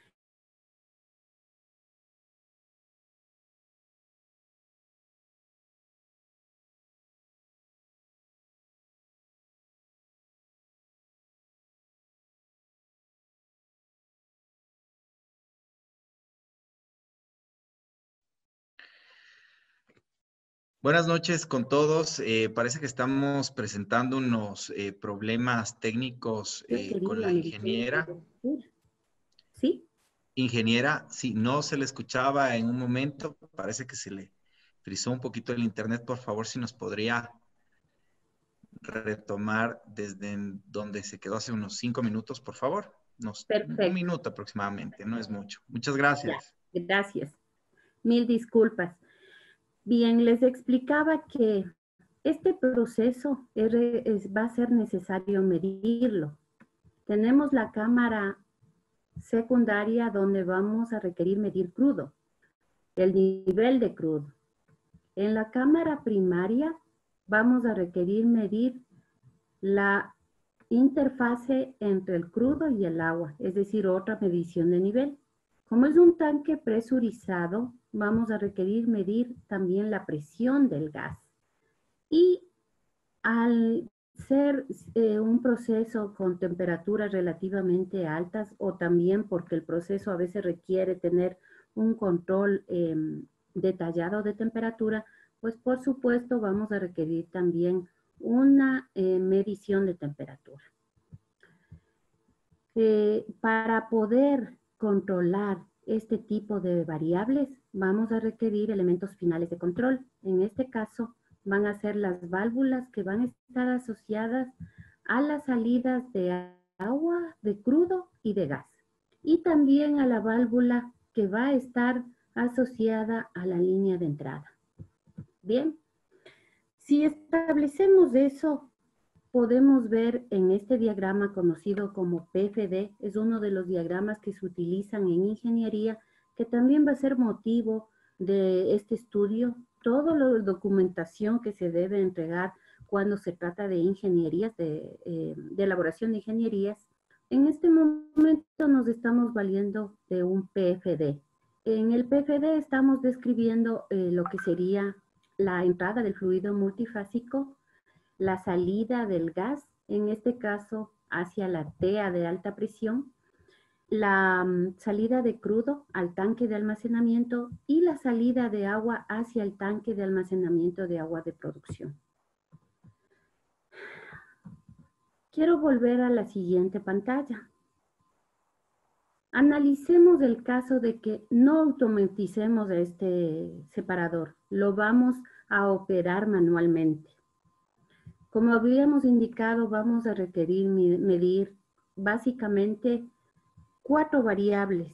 Buenas noches con todos. Parece que estamos presentando unos problemas técnicos con Requerido la a nivel ingeniera. ¿sí? Ingeniera, sí, no se le escuchaba en un momento. Parece que se le frizó un poquito el internet. Por favor, si nos podría retomar desde donde se quedó hace unos 5 minutos, por favor. Un Perfecto. minuto aproximadamente, no es mucho. Muchas Ya, gracias. gracias. Mil disculpas. Bien, les explicaba que este proceso va a ser necesario medirlo. Tenemos la cámara secundaria donde vamos a requerir medir crudo, el nivel de crudo. En la cámara primaria vamos a requerir medir la interfase entre el crudo y el agua, es decir, otra medición de nivel. Como es un tanque presurizado, vamos a requerir medir también la presión del gas. Y al ser un proceso con temperaturas relativamente altas o también porque el proceso a veces requiere tener un control detallado de temperatura, pues por supuesto vamos a requerir también una medición de temperatura. Para poder controlar este tipo de variables, vamos a requerir elementos finales de control. En este caso, van a ser las válvulas que van a estar asociadas a las salidas de agua, de crudo y de gas. Y también a la válvula que va a estar asociada a la línea de entrada. Bien, si establecemos eso, podemos ver en este diagrama conocido como PFD, es uno de los diagramas que se utilizan en ingeniería, que también va a ser motivo de este estudio, toda la documentación que se debe entregar cuando se trata de ingenierías, de elaboración de ingenierías. En este momento nos estamos valiendo de un PFD. En el PFD estamos describiendo lo que sería la entrada del fluido multifásico, la salida del gas, en este caso hacia la TEA de alta presión, la salida de crudo al tanque de almacenamiento y la salida de agua hacia el tanque de almacenamiento de agua de producción. Quiero volver a la siguiente pantalla. Analicemos el caso de que no automaticemos este separador, lo vamos a operar manualmente. Como habíamos indicado, vamos a requerir medir básicamente 4 variables: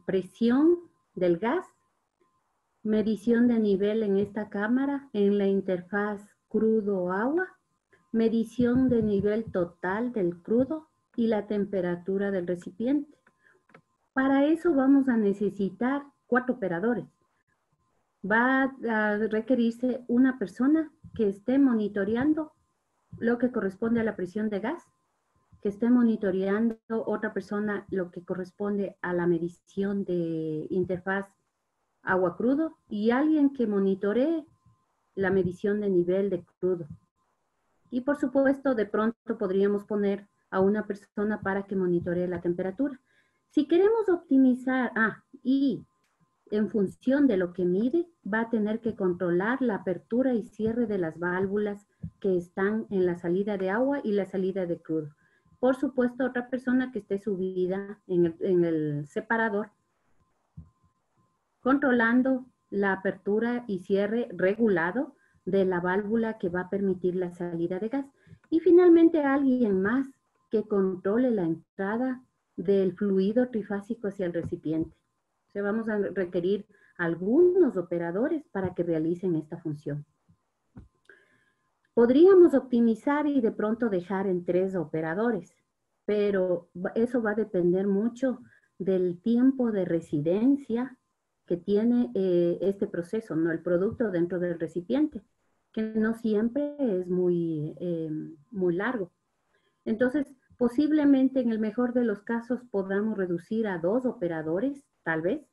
presión del gas, medición de nivel en esta cámara, en la interfaz crudo-agua, medición de nivel total del crudo y la temperatura del recipiente. Para eso vamos a necesitar 4 operadores. Va a requerirse una persona que esté monitoreando lo que corresponde a la presión de gas, que esté monitoreando otra persona lo que corresponde a la medición de interfaz agua-crudo y alguien que monitoree la medición de nivel de crudo. Y por supuesto, de pronto podríamos poner a una persona para que monitoree la temperatura. Si queremos optimizar, y en función de lo que mide, va a tener que controlar la apertura y cierre de las válvulas que están en la salida de agua y la salida de crudo. Por supuesto, otra persona que esté subida en el separador, controlando la apertura y cierre regulado de la válvula que va a permitir la salida de gas. Y finalmente alguien más que controle la entrada del fluido trifásico hacia el recipiente. O sea, vamos a requerir algunos operadores para que realicen esta función. Podríamos optimizar y de pronto dejar en 3 operadores, pero eso va a depender mucho del tiempo de residencia que tiene este proceso, ¿no? El producto dentro del recipiente, que no siempre es muy largo. Entonces, posiblemente en el mejor de los casos podamos reducir a 2 operadores, tal vez,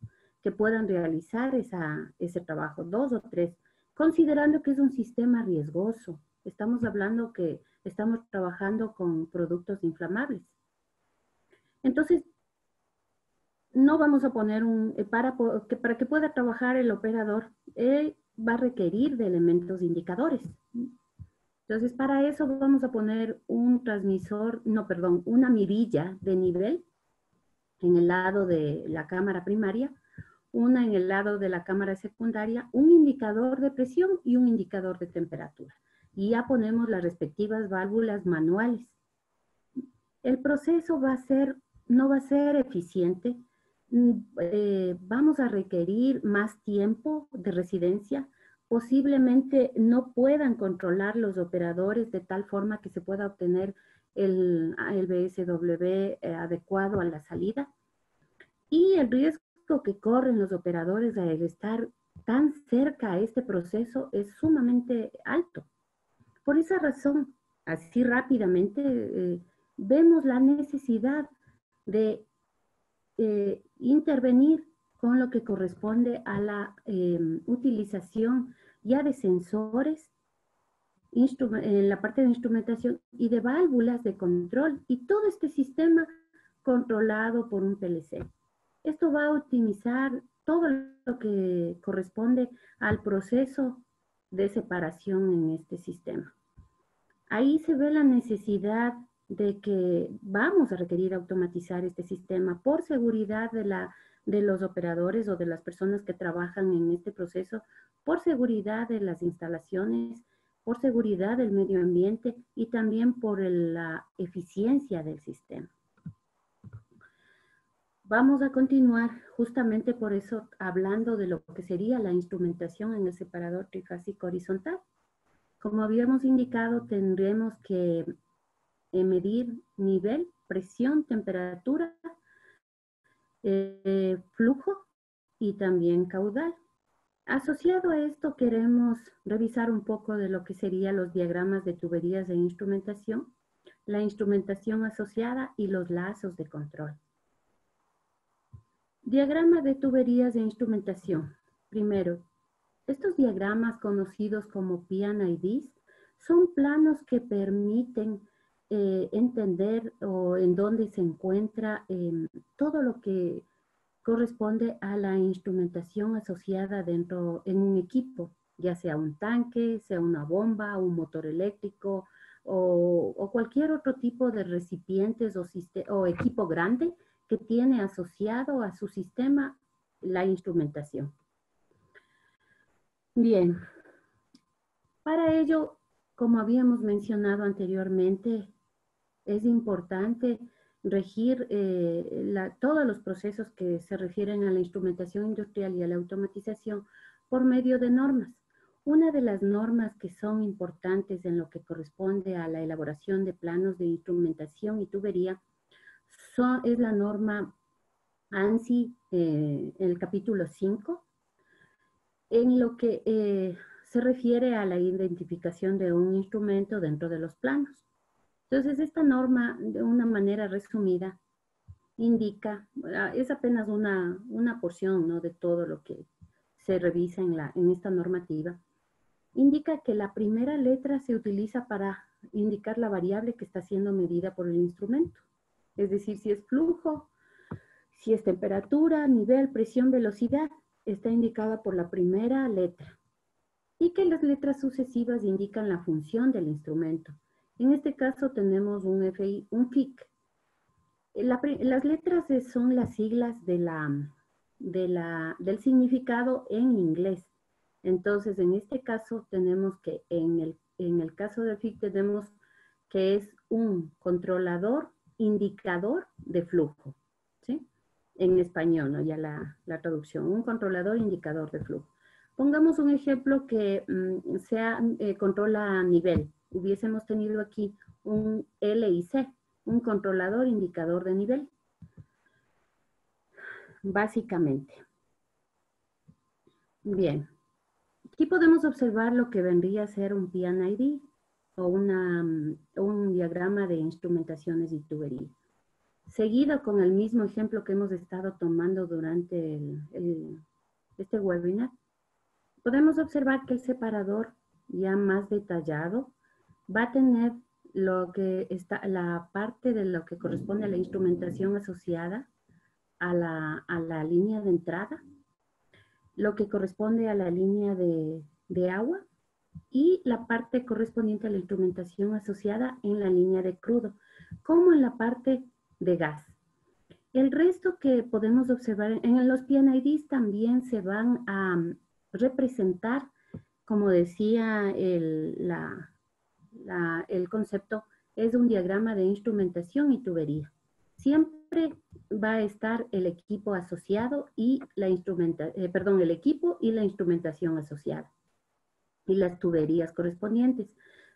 que puedan realizar ese trabajo, 2 o 3, considerando que es un sistema riesgoso. Estamos hablando que estamos trabajando con productos inflamables. Entonces, no vamos a poner para que pueda trabajar el operador, va a requerir de elementos indicadores. Entonces, para eso vamos a poner una mirilla de nivel en el lado de la cámara primaria, una en el lado de la cámara secundaria, un indicador de presión y un indicador de temperatura. Y ya ponemos las respectivas válvulas manuales. El proceso no va a ser eficiente. Vamos a requerir más tiempo de residencia. Posiblemente no puedan controlar los operadores de tal forma que se pueda obtener el BSW adecuado a la salida. Y el riesgo que corren los operadores al estar tan cerca a este proceso es sumamente alto. Por esa razón, así rápidamente, vemos la necesidad de intervenir con lo que corresponde a la utilización ya de sensores en la parte de instrumentación y de válvulas de control, y todo este sistema controlado por un PLC. Esto va a optimizar todo lo que corresponde al proceso de separación en este sistema. Ahí se ve la necesidad de que vamos a requerir automatizar este sistema por seguridad de los operadores o de las personas que trabajan en este proceso, por seguridad de las instalaciones, por seguridad del medio ambiente y también por la eficiencia del sistema. Vamos a continuar justamente por eso hablando de lo que sería la instrumentación en el separador trifásico horizontal. Como habíamos indicado, tendremos que medir nivel, presión, temperatura, flujo y también caudal. Asociado a esto, queremos revisar un poco de lo que serían los diagramas de tuberías de instrumentación, la instrumentación asociada y los lazos de control. Diagrama de tuberías de instrumentación. Primero, estos diagramas conocidos como P&IDs son planos que permiten entender en dónde se encuentra todo lo que corresponde a la instrumentación asociada dentro en un equipo, ya sea un tanque, sea una bomba, un motor eléctrico o cualquier otro tipo de recipientes o equipo grande que tiene asociado a su sistema la instrumentación. Bien, para ello, como habíamos mencionado anteriormente, es importante regir todos los procesos que se refieren a la instrumentación industrial y a la automatización por medio de normas. Una de las normas que son importantes en lo que corresponde a la elaboración de planos de instrumentación y tubería es la norma ANSI, el capítulo 5, en lo que se refiere a la identificación de un instrumento dentro de los planos. Entonces, esta norma, de una manera resumida, indica, es apenas una porción, ¿no?, de todo lo que se revisa en esta normativa, indica que la primera letra se utiliza para indicar la variable que está siendo medida por el instrumento. Es decir, si es flujo, si es temperatura, nivel, presión, velocidad, está indicada por la primera letra. Y que las letras sucesivas indican la función del instrumento. En este caso tenemos un FIC. Las letras son las siglas del significado en inglés. Entonces, en este caso tenemos que, en el caso del FIC tenemos que es un controlador indicador de flujo, ¿sí? En español, ¿no? Ya la traducción, un controlador indicador de flujo. Pongamos un ejemplo que controla nivel. Hubiésemos tenido aquí un LIC, un controlador indicador de nivel, básicamente. Bien, aquí podemos observar lo que vendría a ser un P&ID o un diagrama de instrumentaciones y tubería. Seguido con el mismo ejemplo que hemos estado tomando durante este webinar, podemos observar que el separador ya más detallado va a tener la parte de lo que corresponde a la instrumentación asociada a la línea de entrada, lo que corresponde a la línea de agua y la parte correspondiente a la instrumentación asociada en la línea de crudo, como en la parte de gas. El resto que podemos observar en los P&IDs también se van a representar, como decía el concepto, es un diagrama de instrumentación y tubería. Siempre va a estar el equipo asociado y el equipo y la instrumentación asociada y las tuberías correspondientes.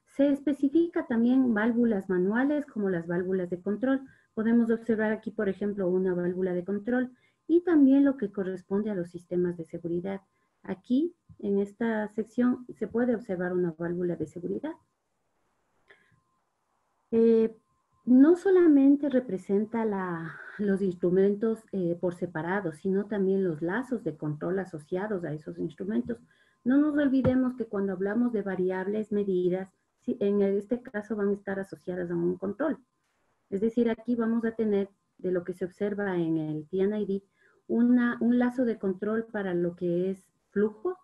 Se especifica también válvulas manuales como las válvulas de control. Podemos observar aquí, por ejemplo, una válvula de control y también lo que corresponde a los sistemas de seguridad. Aquí, en esta sección, se puede observar una válvula de seguridad. No solamente representa los instrumentos por separado, sino también los lazos de control asociados a esos instrumentos. No nos olvidemos que cuando hablamos de variables medidas, sí, en este caso van a estar asociadas a un control. Es decir, aquí vamos a tener, de lo que se observa en el PNID, un lazo de control para lo que es flujo,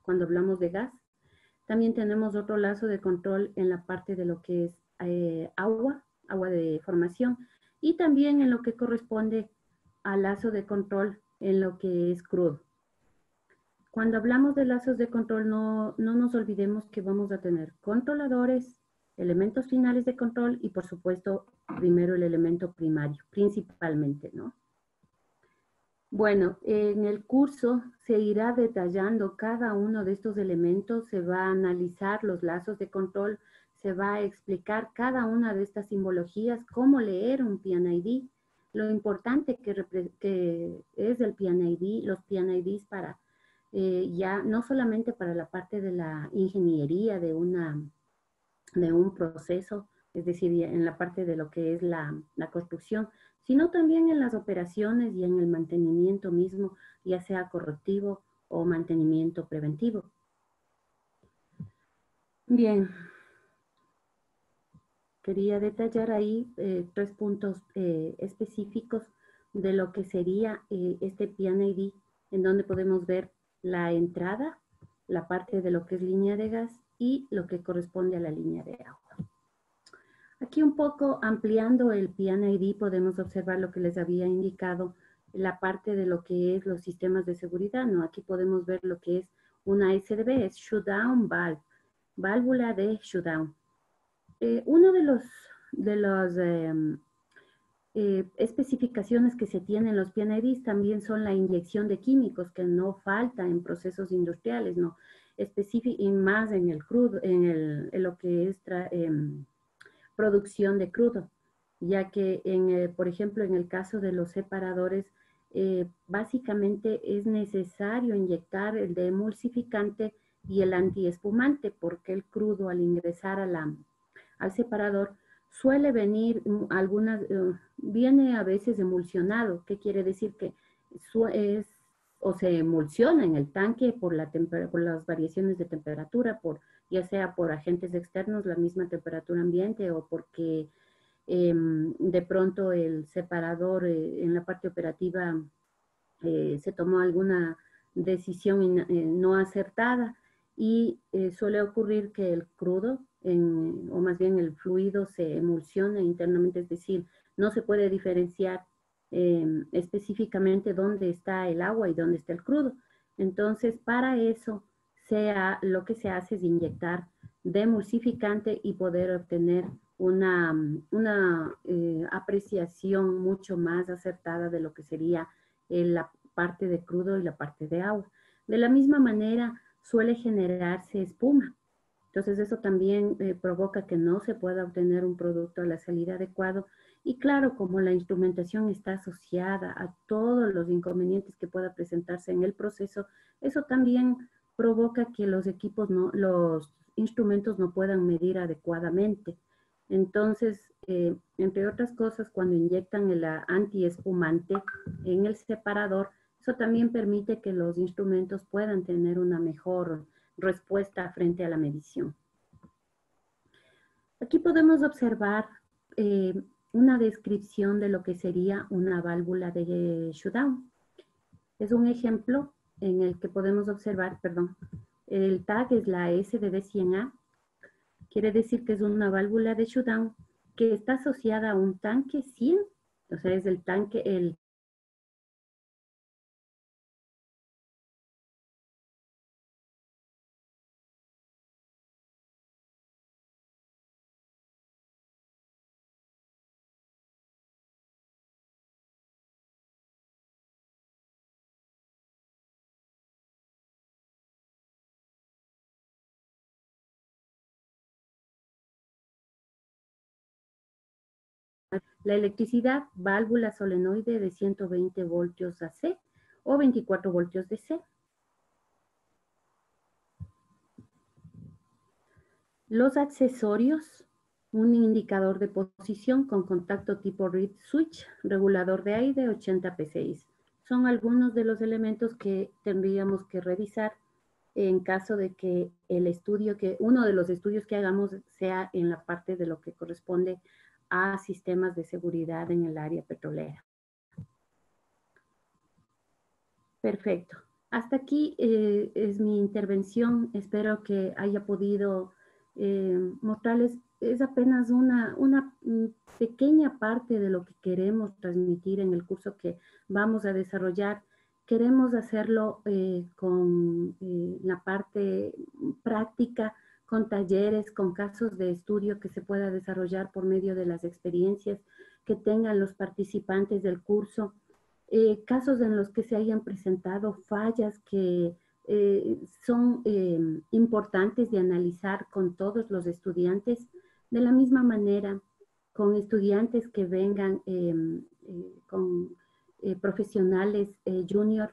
cuando hablamos de gas. También tenemos otro lazo de control en la parte de lo que es agua de formación, y también en lo que corresponde al lazo de control en lo que es crudo. Cuando hablamos de lazos de control, no nos olvidemos que vamos a tener controladores, elementos finales de control y, por supuesto, primero el elemento primario, principalmente, ¿no? Bueno, en el curso se irá detallando cada uno de estos elementos, se va a analizar los lazos de control, se va a explicar cada una de estas simbologías, cómo leer un PNID, lo importante que es el PNID, los PNIDs para ya no solamente para la parte de la ingeniería de un proceso, es decir, en la parte de lo que es la construcción, sino también en las operaciones y en el mantenimiento mismo, ya sea correctivo o mantenimiento preventivo. Bien, quería detallar ahí 3 puntos específicos de lo que sería este PNID, en donde podemos ver la entrada, la parte de lo que es línea de gas y lo que corresponde a la línea de agua. Aquí un poco ampliando el PNID podemos observar lo que les había indicado, la parte de lo que es los sistemas de seguridad, ¿no? Aquí podemos ver lo que es una SDV, es Shutdown Valve, válvula de shutdown. Uno de las especificaciones que se tienen en los PNIDs también son la inyección de químicos, que no falta en procesos industriales, ¿no? Y más en el crudo, en lo que es producción de crudo, ya que, por ejemplo, en el caso de los separadores, básicamente es necesario inyectar el demulsificante y el antiespumante, porque el crudo al ingresar al separador suele venir viene a veces emulsionado. ¿Qué quiere decir? Que o se emulsiona en el tanque por las variaciones de temperatura, ya sea por agentes externos, la misma temperatura ambiente, o porque de pronto el separador en la parte operativa se tomó alguna decisión no acertada, y suele ocurrir que el crudo, o más bien el fluido, se emulsiona internamente, es decir, no se puede diferenciar específicamente dónde está el agua y dónde está el crudo. Entonces, para eso, lo que se hace es inyectar demulsificante y poder obtener una apreciación mucho más acertada de lo que sería la parte de crudo y la parte de agua. De la misma manera, suele generarse espuma. Entonces, eso también provoca que no se pueda obtener un producto a la salida adecuado. Y claro, como la instrumentación está asociada a todos los inconvenientes que pueda presentarse en el proceso, eso también provoca que los instrumentos no puedan medir adecuadamente. Entonces, entre otras cosas, cuando inyectan el antiespumante en el separador, eso también permite que los instrumentos puedan tener una mejor respuesta frente a la medición. Aquí podemos observar una descripción de lo que sería una válvula de shutdown. Es un ejemplo en el que podemos observar, el tag es la SDB100A, quiere decir que es una válvula de shutdown que está asociada a un tanque 100, o sea, es el tanque, la electricidad, válvula solenoide de 120 voltios AC o 24 voltios DC. Los accesorios, un indicador de posición con contacto tipo reed switch, regulador de aire 80 PSI. Son algunos de los elementos que tendríamos que revisar en caso de que uno de los estudios que hagamos sea en la parte de lo que corresponde a sistemas de seguridad en el área petrolera. Perfecto. Hasta aquí es mi intervención. Espero que haya podido mostrarles, es apenas una pequeña parte de lo que queremos transmitir en el curso que vamos a desarrollar. Queremos hacerlo con la parte práctica, con talleres, con casos de estudio que se pueda desarrollar por medio de las experiencias que tengan los participantes del curso. Casos en los que se hayan presentado fallas que son importantes de analizar con todos los estudiantes, de la misma manera con estudiantes que vengan con profesionales junior,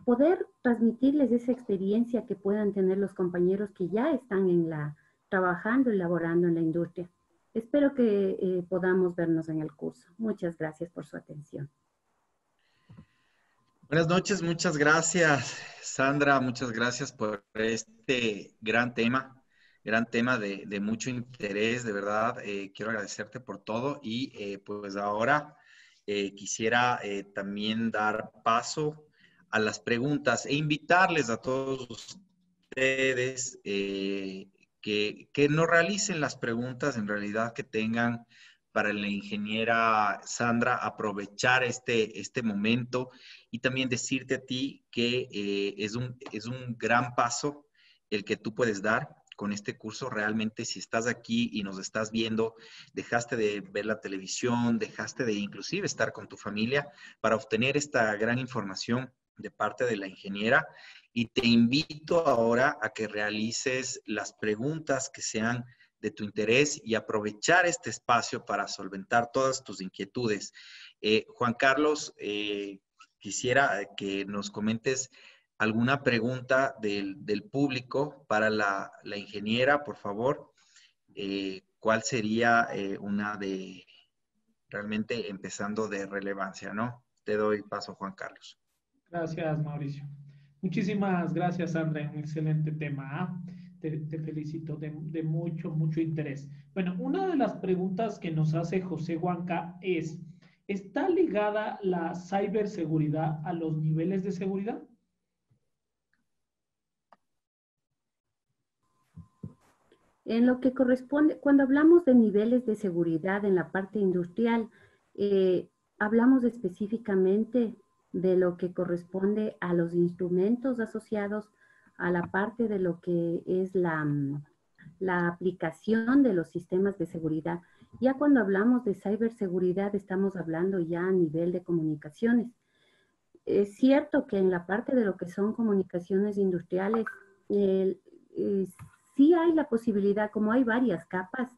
poder transmitirles esa experiencia que puedan tener los compañeros que ya están trabajando y laborando en la industria. Espero que podamos vernos en el curso. Muchas gracias por su atención. Buenas noches, muchas gracias, Sandra, muchas gracias por este gran tema de mucho interés, de verdad. Quiero agradecerte por todo y pues ahora quisiera también dar paso a las preguntas e invitarles a todos ustedes que nos realicen las preguntas en realidad que tengan para la ingeniera Sandra, aprovechar este momento y también decirte a ti que es un gran paso el que tú puedes dar con este curso. Realmente, si estás aquí y nos estás viendo, dejaste de ver la televisión, dejaste de inclusive estar con tu familia para obtener esta gran información de parte de la ingeniera. Y te invito ahora a que realices las preguntas que sean de tu interés y aprovechar este espacio para solventar todas tus inquietudes. Juan Carlos, quisiera que nos comentes alguna pregunta del público para la ingeniera, por favor. ¿Cuál sería una de realmente empezando de relevancia, ¿no? Te doy paso, Juan Carlos. Gracias, Mauricio. Muchísimas gracias, Sandra. Un excelente tema. ¿Ah? Te felicito de mucho, mucho interés. Bueno, una de las preguntas que nos hace José Huanca es, ¿está ligada la ciberseguridad a los niveles de seguridad? En lo que corresponde, cuando hablamos de niveles de seguridad en la parte industrial, hablamos específicamente de lo que corresponde a los instrumentos asociados a la parte de lo que es la aplicación de los sistemas de seguridad. Ya cuando hablamos de ciberseguridad, estamos hablando ya a nivel de comunicaciones. Es cierto que en la parte de lo que son comunicaciones industriales, sí hay la posibilidad, como hay varias capas,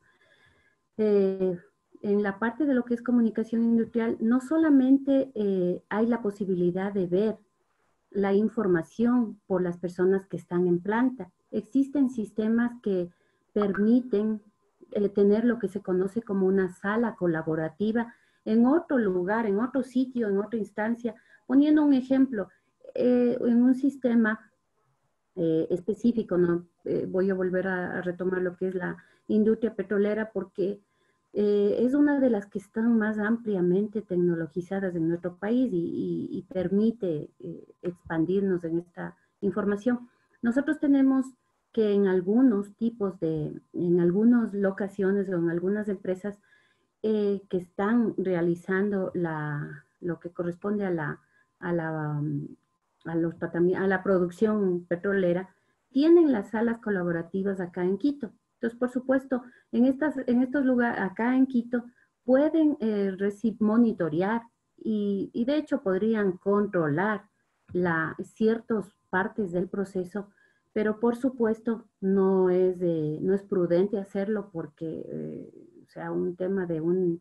en la parte de lo que es comunicación industrial, no solamente hay la posibilidad de ver la información por las personas que están en planta. Existen sistemas que permiten tener lo que se conoce como una sala colaborativa en otro lugar, en otro sitio, en otra instancia. Poniendo un ejemplo, en un sistema específico, ¿no? Voy a volver a retomar lo que es la industria petrolera porque es una de las que están más ampliamente tecnologizadas en nuestro país y permite expandirnos en esta información. Nosotros tenemos que en algunos en algunas locaciones o en algunas empresas que están realizando lo que corresponde a la producción petrolera, tienen las salas colaborativas acá en Quito. Entonces, por supuesto, en estos lugares, acá en Quito, pueden monitorear y de hecho podrían controlar ciertas partes del proceso, pero por supuesto no es prudente hacerlo porque, o sea, un tema de un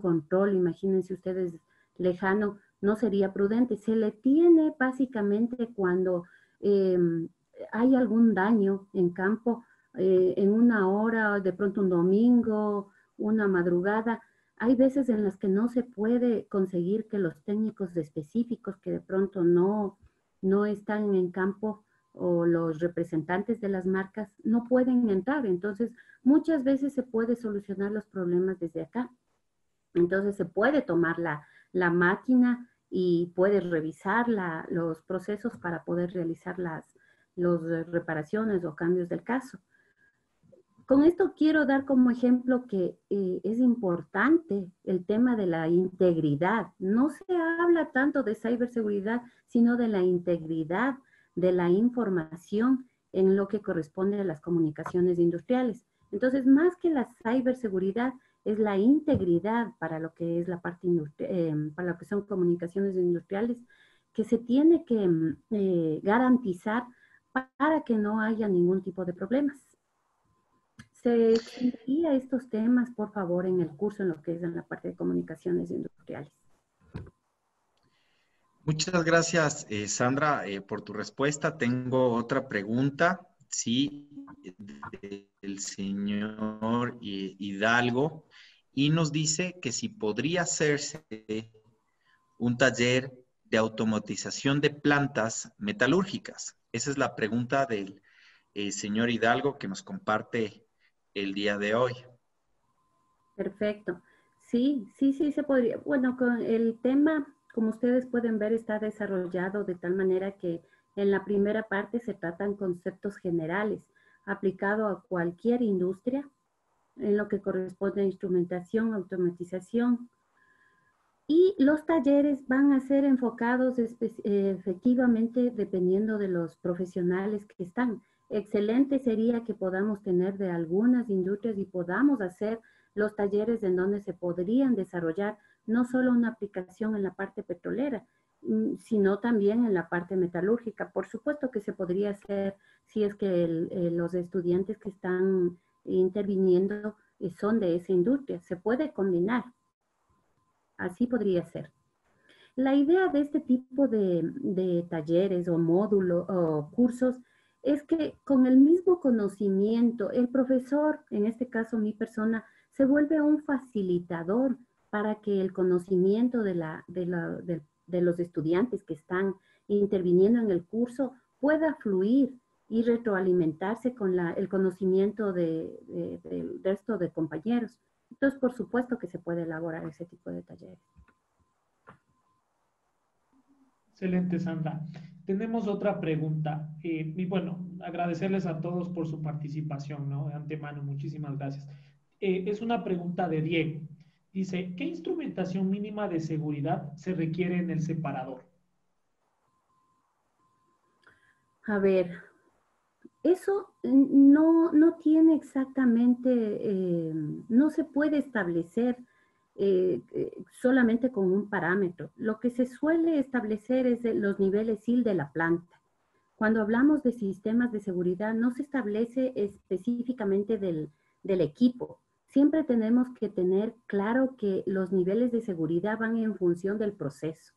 control, imagínense ustedes, lejano, no sería prudente. Se le tiene básicamente cuando hay algún daño en campo, en una hora, de pronto un domingo, una madrugada. Hay veces en las que no se puede conseguir que los técnicos específicos que de pronto no están en campo o los representantes de las marcas no pueden entrar. Entonces, muchas veces se puede solucionar los problemas desde acá. Entonces, se puede tomar la máquina y puede revisar los procesos para poder realizar las reparaciones o cambios del caso. Con esto quiero dar como ejemplo que es importante el tema de la integridad. No se habla tanto de ciberseguridad, sino de la integridad de la información en lo que corresponde a las comunicaciones industriales. Entonces, más que la ciberseguridad, es la integridad para lo que es la parte para lo que son comunicaciones industriales, que se tiene que garantizar para que no haya ningún tipo de problemas. ¿Se extendería estos temas, por favor, en el curso en lo que es en la parte de comunicaciones industriales? Muchas gracias, Sandra, por tu respuesta. Tengo otra pregunta, sí, del señor Hidalgo, y nos dice que si podría hacerse un taller de automatización de plantas metalúrgicas. Esa es la pregunta del señor Hidalgo que nos comparte el día de hoy. Perfecto. Sí, sí, sí se podría. Bueno, con el tema, como ustedes pueden ver, está desarrollado de tal manera que en la primera parte se tratan conceptos generales aplicado a cualquier industria en lo que corresponde a instrumentación, automatización. Y los talleres van a ser enfocados efectivamente dependiendo de los profesionales que están. Excelente sería que podamos tener de algunas industrias y podamos hacer los talleres en donde se podrían desarrollar no solo una aplicación en la parte petrolera, sino también en la parte metalúrgica. Por supuesto que se podría hacer si es que los estudiantes que están interviniendo son de esa industria. Se puede combinar. Así podría ser. La idea de este tipo de talleres o módulos o cursos es que con el mismo conocimiento, el profesor, en este caso mi persona, se vuelve un facilitador para que el conocimiento de los estudiantes que están interviniendo en el curso pueda fluir y retroalimentarse con el conocimiento del resto de compañeros. Entonces, por supuesto que se puede elaborar ese tipo de talleres. Excelente, Sandra. Tenemos otra pregunta. Y bueno, agradecerles a todos por su participación, ¿no? De antemano, muchísimas gracias. Es una pregunta de Diego. Dice, ¿qué instrumentación mínima de seguridad se requiere en el separador? A ver, eso no tiene exactamente, no se puede establecer solamente con un parámetro. Lo que se suele establecer es los niveles SIL de la planta. Cuando hablamos de sistemas de seguridad, no se establece específicamente del equipo. Siempre tenemos que tener claro que los niveles de seguridad van en función del proceso.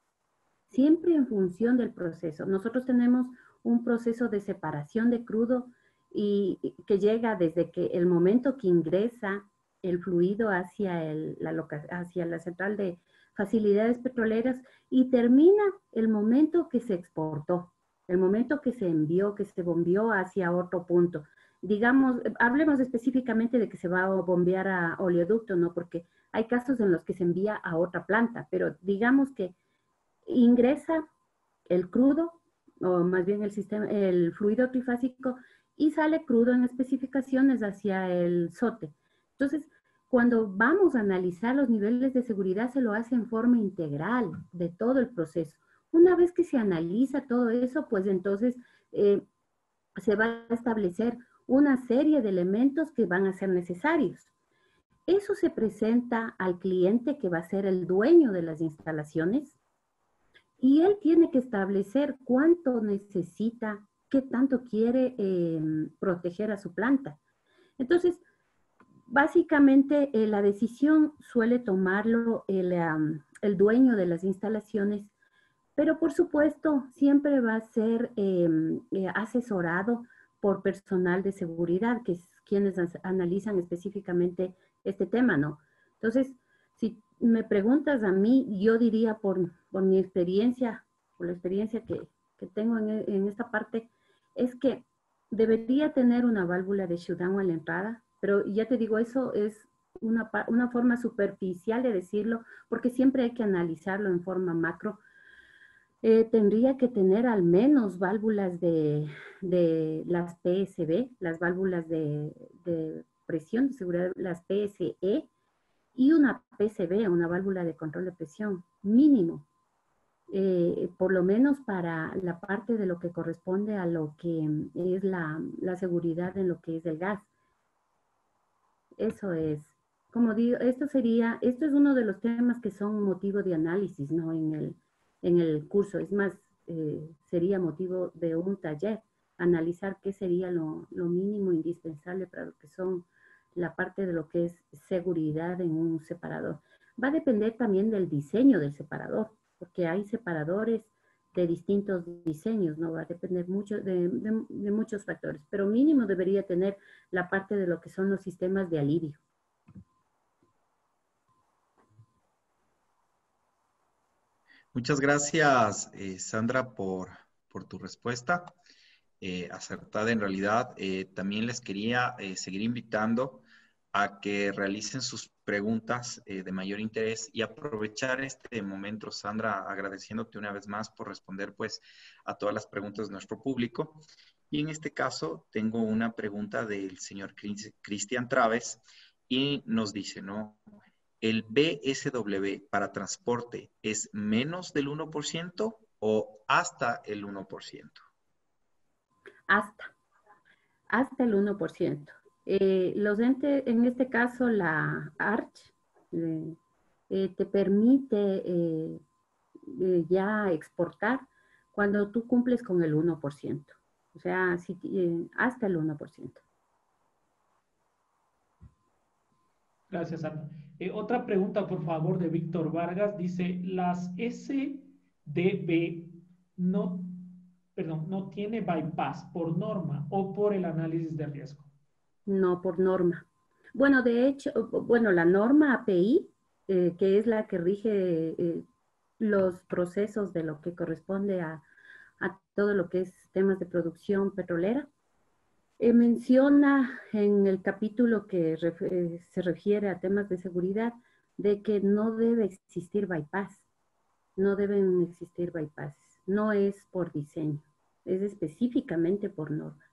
Siempre en función del proceso. Nosotros tenemos un proceso de separación de crudo y que llega desde que el momento que ingresa el fluido hacia la central de facilidades petroleras y termina el momento que se exportó, el momento que se envió, que se bombeó hacia otro punto. Digamos, hablemos específicamente de que se va a bombear a oleoducto, ¿no? Porque hay casos en los que se envía a otra planta, pero digamos que ingresa el crudo, o más bien el fluido trifásico, y sale crudo en especificaciones hacia el SOTE. Entonces, cuando vamos a analizar los niveles de seguridad, se lo hace en forma integral de todo el proceso. Una vez que se analiza todo eso, pues entonces se va a establecer una serie de elementos que van a ser necesarios. Eso se presenta al cliente que va a ser el dueño de las instalaciones, y él tiene que establecer cuánto necesita, qué tanto quiere proteger a su planta. Entonces, básicamente la decisión suele tomarlo el dueño de las instalaciones, pero por supuesto siempre va a ser asesorado por personal de seguridad, que es quienes analizan específicamente este tema, ¿no? Entonces, si me preguntas a mí, yo diría por mi experiencia, por la experiencia que tengo en esta parte, es que debería tener una válvula de shutdown a la entrada, pero ya te digo, eso es una forma superficial de decirlo, porque siempre hay que analizarlo en forma macro. Tendría que tener al menos válvulas de las PSB, las válvulas de presión de seguridad, las PSE, y una PCB, una válvula de control de presión, mínimo. Por lo menos para la parte de lo que corresponde a lo que es la seguridad en lo que es el gas. Eso es. Como digo, esto es uno de los temas que son motivo de análisis, ¿no? En el curso. Es más, sería motivo de un taller, analizar qué sería lo mínimo indispensable para lo que son la parte de lo que es seguridad en un separador. Va a depender también del diseño del separador, porque hay separadores de distintos diseños, ¿no? Va a depender mucho de muchos factores, pero mínimo debería tener la parte de lo que son los sistemas de alivio. Muchas gracias, Sandra, por tu respuesta. Acertada en realidad. También les quería seguir invitando a que realicen sus preguntas de mayor interés y aprovechar este momento, Sandra, agradeciéndote una vez más por responder pues a todas las preguntas de nuestro público. Y en este caso tengo una pregunta del señor Cristian Traves y nos dice, ¿no? ¿El BSW para transporte es menos del 1% o hasta el 1%? Hasta el 1%. Los entes, en este caso la ARCH, te permite ya exportar cuando tú cumples con el 1%. O sea, hasta el 1%. Gracias, Ana. Otra pregunta, por favor, de Víctor Vargas. Dice, las SDB no, perdón, no tiene bypass por norma o por el análisis de riesgo. No, por norma. Bueno, de hecho, bueno, la norma API, que es la que rige los procesos de lo que corresponde a todo lo que es temas de producción petrolera, menciona en el capítulo que se refiere a temas de seguridad de que no debe existir bypass, no deben existir bypasses, no es por diseño, es específicamente por norma.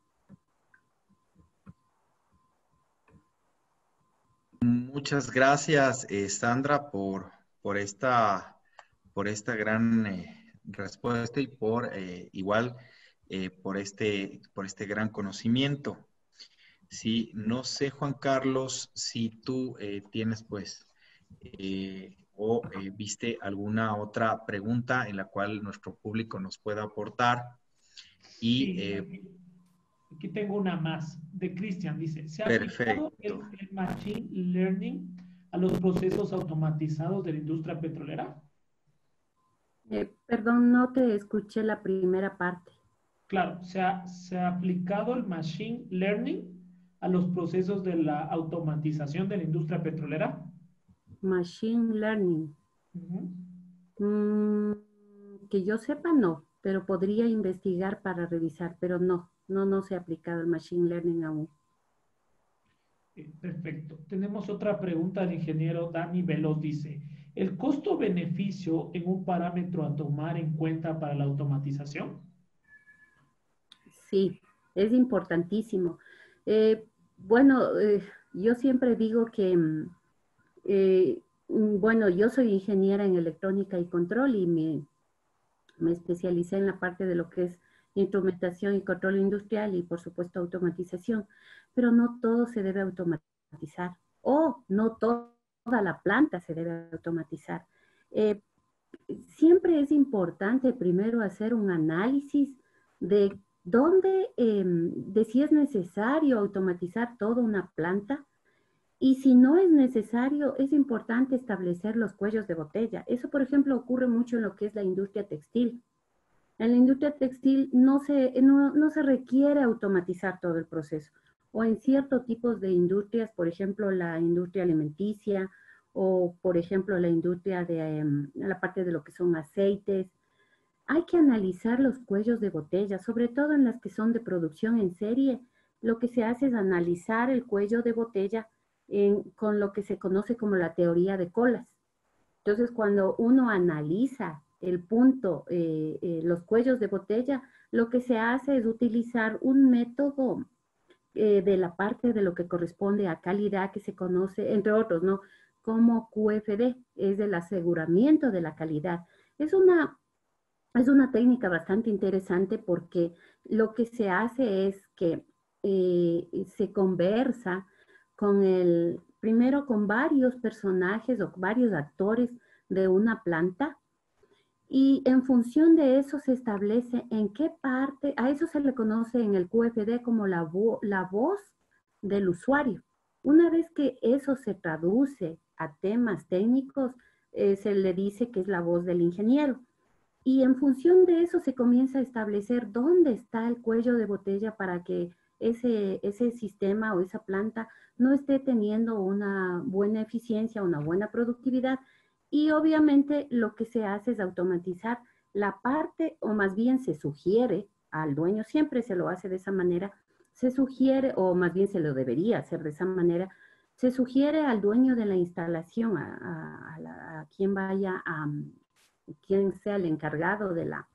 Muchas gracias, Sandra, por esta gran respuesta y por igual por este gran conocimiento. Sí, no sé, Juan Carlos, si tú tienes pues viste alguna otra pregunta en la cual nuestro público nos pueda aportar. Y Sí, aquí tengo una más de Cristian. Dice, ¿se ha aplicado perfecto. el Machine Learning a los procesos automatizados de la industria petrolera? Perdón, no te escuché la primera parte. Claro, se ha aplicado el Machine Learning a los procesos de la automatización de la industria petrolera. Machine Learning. Ujú. Que yo sepa, no, pero podría investigar para revisar, pero no se ha aplicado el Machine Learning aún. Perfecto. Tenemos otra pregunta del ingeniero Dani Veloz. Dice, ¿el costo-beneficio en un parámetro a tomar en cuenta para la automatización? Sí, es importantísimo. Eh, bueno, yo siempre digo que, bueno, yo soy ingeniera en electrónica y control y me especialicé en la parte de lo que es instrumentación y control industrial y por supuesto automatización, pero no todo se debe automatizar o no toda la planta se debe automatizar. Eh, Siempre es importante primero hacer un análisis de dónde, de si es necesario automatizar toda una planta y si no es necesario, es importante establecer los cuellos de botella. Eso, por ejemplo, ocurre mucho en lo que es la industria textil. En la industria textil no se requiere automatizar todo el proceso. O en ciertos tipos de industrias, por ejemplo, la industria alimenticia o, por ejemplo, la industria de la parte de lo que son aceites. hay que analizar los cuellos de botella, sobre todo en las que son de producción en serie. Lo que se hace es analizar el cuello de botella con lo que se conoce como la teoría de colas. Entonces, cuando uno analiza el punto, los cuellos de botella, lo que se hace es utilizar un método de la parte de lo que corresponde a calidad que se conoce, entre otros, ¿no? Como QFD, es el aseguramiento de la calidad. Es una, es una técnica bastante interesante porque lo que se hace es que se conversa primero con varios personajes o varios actores de una planta y en función de eso se establece en qué parte, a eso se le conoce en el QFD como la voz del usuario. Una vez que eso se traduce a temas técnicos, se le dice que es la voz del ingeniero. Y en función de eso se comienza a establecer dónde está el cuello de botella para que ese sistema o esa planta no esté teniendo una buena eficiencia, una buena productividad. Y obviamente lo que se hace es automatizar la parte, o más bien se sugiere al dueño, siempre se lo hace de esa manera, se sugiere, o más bien se lo debería hacer de esa manera, se sugiere al dueño de la instalación, a quien vaya quien sea el encargado de la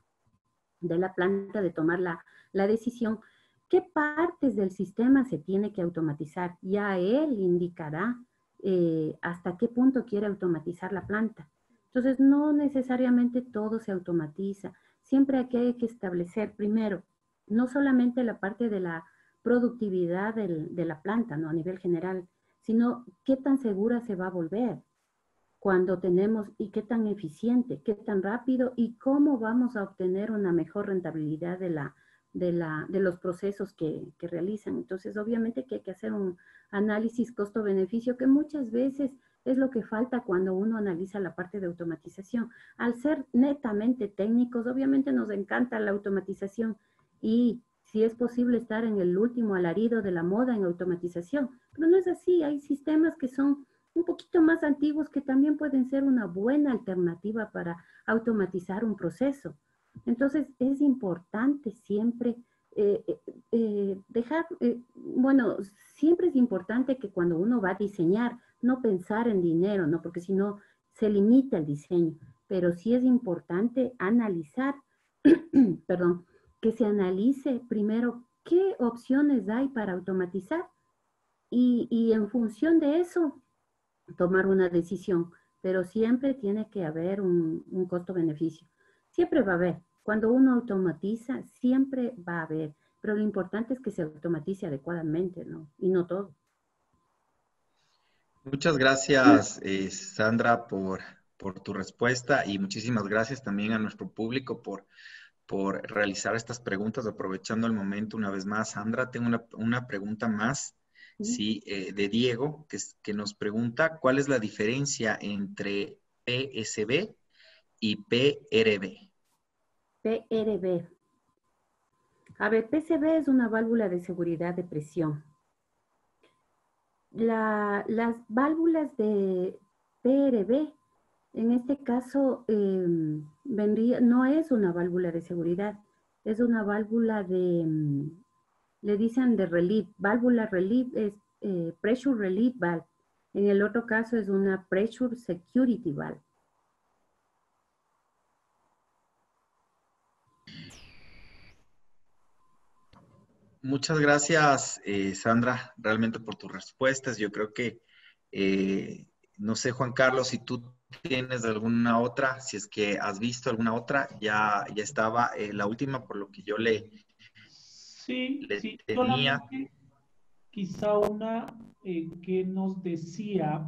planta de tomar la decisión, qué partes del sistema se tiene que automatizar. Ya él indicará hasta qué punto quiere automatizar la planta. Entonces, no necesariamente todo se automatiza. Siempre aquí hay que establecer primero, no solamente la parte de la productividad de la planta, ¿no? A nivel general, sino qué tan segura se va a volver cuando tenemos y qué tan eficiente, qué tan rápido y cómo vamos a obtener una mejor rentabilidad de los procesos que realizan. Entonces, obviamente que hay que hacer un análisis costo-beneficio que muchas veces es lo que falta cuando uno analiza la parte de automatización. Al ser netamente técnicos, obviamente nos encanta la automatización y si es posible estar en el último alarido de la moda en automatización, pero no es así, hay sistemas que son un poquito más antiguos que también pueden ser una buena alternativa para automatizar un proceso. Entonces, es importante siempre bueno, siempre es importante que cuando uno va a diseñar, no pensar en dinero, ¿no? Porque si no, se limita el diseño. Pero sí es importante analizar, perdón, que se analice primero qué opciones hay para automatizar y en función de eso, tomar una decisión, pero siempre tiene que haber un costo-beneficio. Siempre va a haber. Cuando uno automatiza, siempre va a haber. Pero lo importante es que se automatice adecuadamente, ¿no? Y no todo. Muchas gracias, Sandra, por tu respuesta y muchísimas gracias también a nuestro público por realizar estas preguntas, aprovechando el momento una vez más. Sandra, tengo una pregunta más, ¿Sí? sí, de Diego, que nos pregunta, ¿cuál es la diferencia entre PSB y PRB? PRB. A ver, PCB es una válvula de seguridad de presión. Las válvulas de PRB, en este caso, no es una válvula de seguridad, es una válvula le dicen de relief, válvula relief es pressure relief valve. En el otro caso es una pressure security valve. Muchas gracias, Sandra, realmente por tus respuestas. Yo creo que, no sé, Juan Carlos, si tú tienes alguna otra, si es que has visto alguna otra, ya estaba la última por lo que yo Sí, le sí, tenía. solamente quizá una que nos decía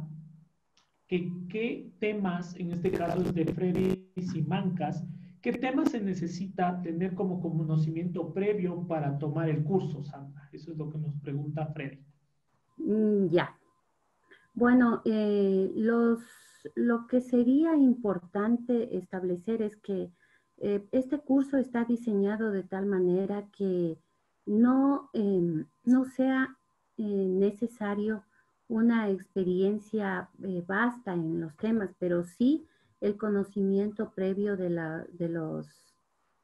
que qué temas, en este caso es de Freddy Simancas, qué temas se necesita tener como conocimiento previo para tomar el curso, Sandra. Eso es lo que nos pregunta Freddy. Ya. Bueno, lo que sería importante establecer es que este curso está diseñado de tal manera que no sea necesario una experiencia vasta en los temas, pero sí el conocimiento previo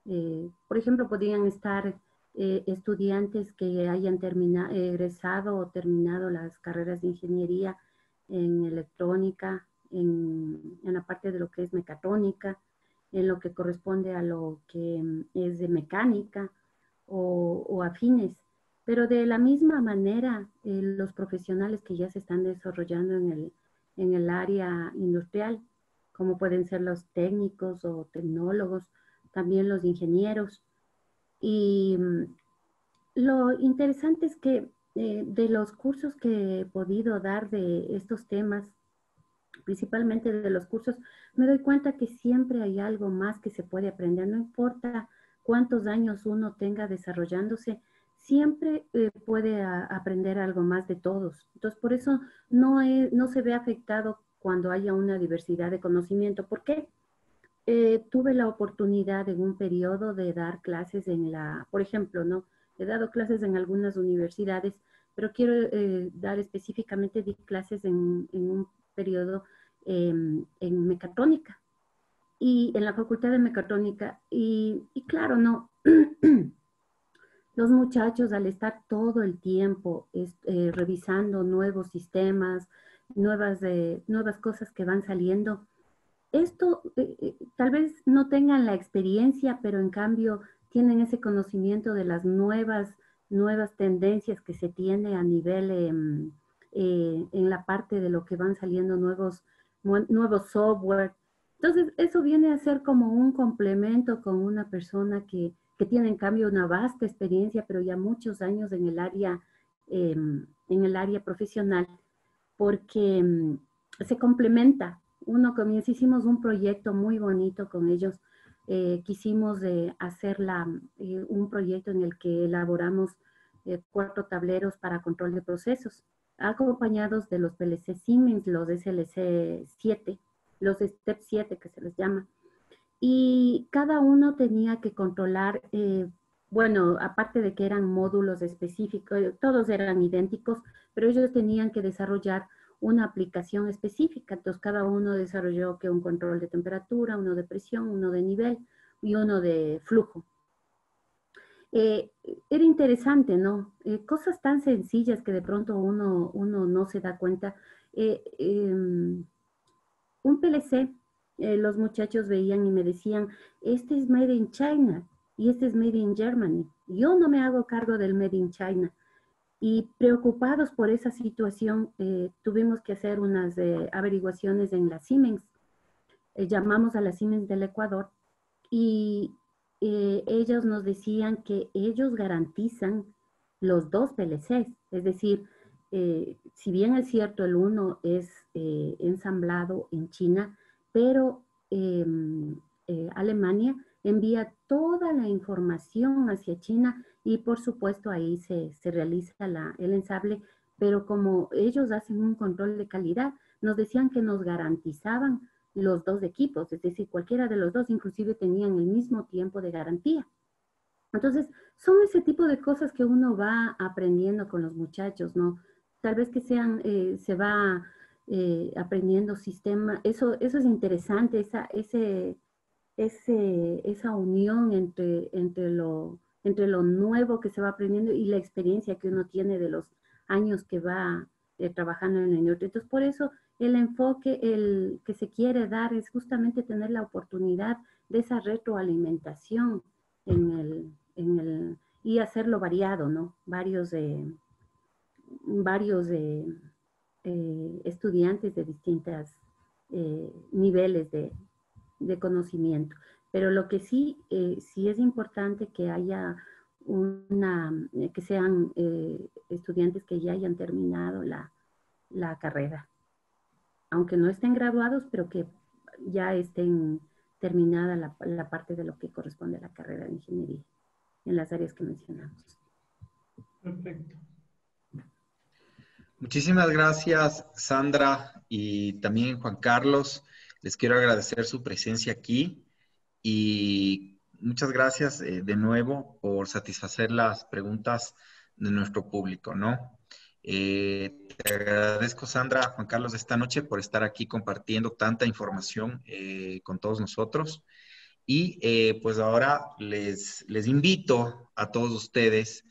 Por ejemplo, podrían estar estudiantes que hayan egresado o terminado las carreras de ingeniería en electrónica, en la parte de lo que es mecatrónica, en lo que corresponde a lo que es de mecánica o afines. Pero de la misma manera, los profesionales que ya se están desarrollando en el área industrial, como pueden ser los técnicos o tecnólogos, también los ingenieros. Y lo interesante es que de los cursos que he podido dar de estos temas, principalmente de los cursos, me doy cuenta que siempre hay algo más que se puede aprender, no importa cuántos años uno tenga desarrollándose, siempre puede aprender algo más de todos. Entonces, por eso no se ve afectado cuando haya una diversidad de conocimiento. ¿Por qué? Tuve la oportunidad en un periodo de dar clases por ejemplo, ¿no? He dado clases en algunas universidades, pero quiero dar específicamente, di clases en un periodo en mecatrónica y en la Facultad de Mecatrónica. Y claro, ¿no? Los muchachos al estar todo el tiempo revisando nuevos sistemas, nuevas cosas que van saliendo, esto tal vez no tengan la experiencia, pero en cambio tienen ese conocimiento de las nuevas tendencias que se tiene a nivel en la parte de lo que van saliendo nuevos software. Entonces, eso viene a ser como un complemento con una persona que tiene en cambio una vasta experiencia, pero ya muchos años en el área profesional, porque se complementa. Hicimos un proyecto muy bonito con ellos. Quisimos hacer un proyecto en el que elaboramos 4 tableros para control de procesos, acompañados de los PLC Siemens, los SLC 7, los Step 7 que se les llama. Y cada uno tenía que controlar, bueno, aparte de que eran módulos específicos, todos eran idénticos, pero ellos tenían que desarrollar una aplicación específica. Entonces, cada uno desarrolló que un control de temperatura, uno de presión, uno de nivel y uno de flujo. Era interesante, ¿no? Cosas tan sencillas que de pronto uno no se da cuenta. Un PLC, los muchachos veían y me decían, este es made in China y este es made in Germany. Yo no me hago cargo del made in China. Y preocupados por esa situación, tuvimos que hacer unas averiguaciones en la Siemens. Llamamos a la Siemens del Ecuador y ellos nos decían que ellos garantizan los 2 PLCs. Es decir, si bien es cierto, el uno es ensamblado en China, pero Alemania envía toda la información hacia China y por supuesto ahí se realiza el ensamble, pero como ellos hacen un control de calidad, nos decían que nos garantizaban los 2 equipos, es decir, cualquiera de los 2 inclusive tenían el mismo tiempo de garantía. Entonces, son ese tipo de cosas que uno va aprendiendo con los muchachos, ¿no? Tal vez que se va aprendiendo sistema, eso es interesante, esa unión entre lo nuevo que se va aprendiendo y la experiencia que uno tiene de los años que va trabajando en la industria. Entonces, por eso el enfoque que se quiere dar es justamente tener la oportunidad de esa retroalimentación y hacerlo variado, ¿no? Varios estudiantes de distintos niveles de conocimiento. Pero lo que sí es importante que haya que sean estudiantes que ya hayan terminado la carrera, aunque no estén graduados, pero que ya estén terminada la parte de lo que corresponde a la carrera de ingeniería en las áreas que mencionamos. Perfecto. Muchísimas gracias, Sandra, y también Juan Carlos. Les quiero agradecer su presencia aquí y muchas gracias de nuevo por satisfacer las preguntas de nuestro público, ¿no? Te agradezco, Sandra, Juan Carlos, esta noche por estar aquí compartiendo tanta información con todos nosotros. Y pues ahora les invito a todos ustedes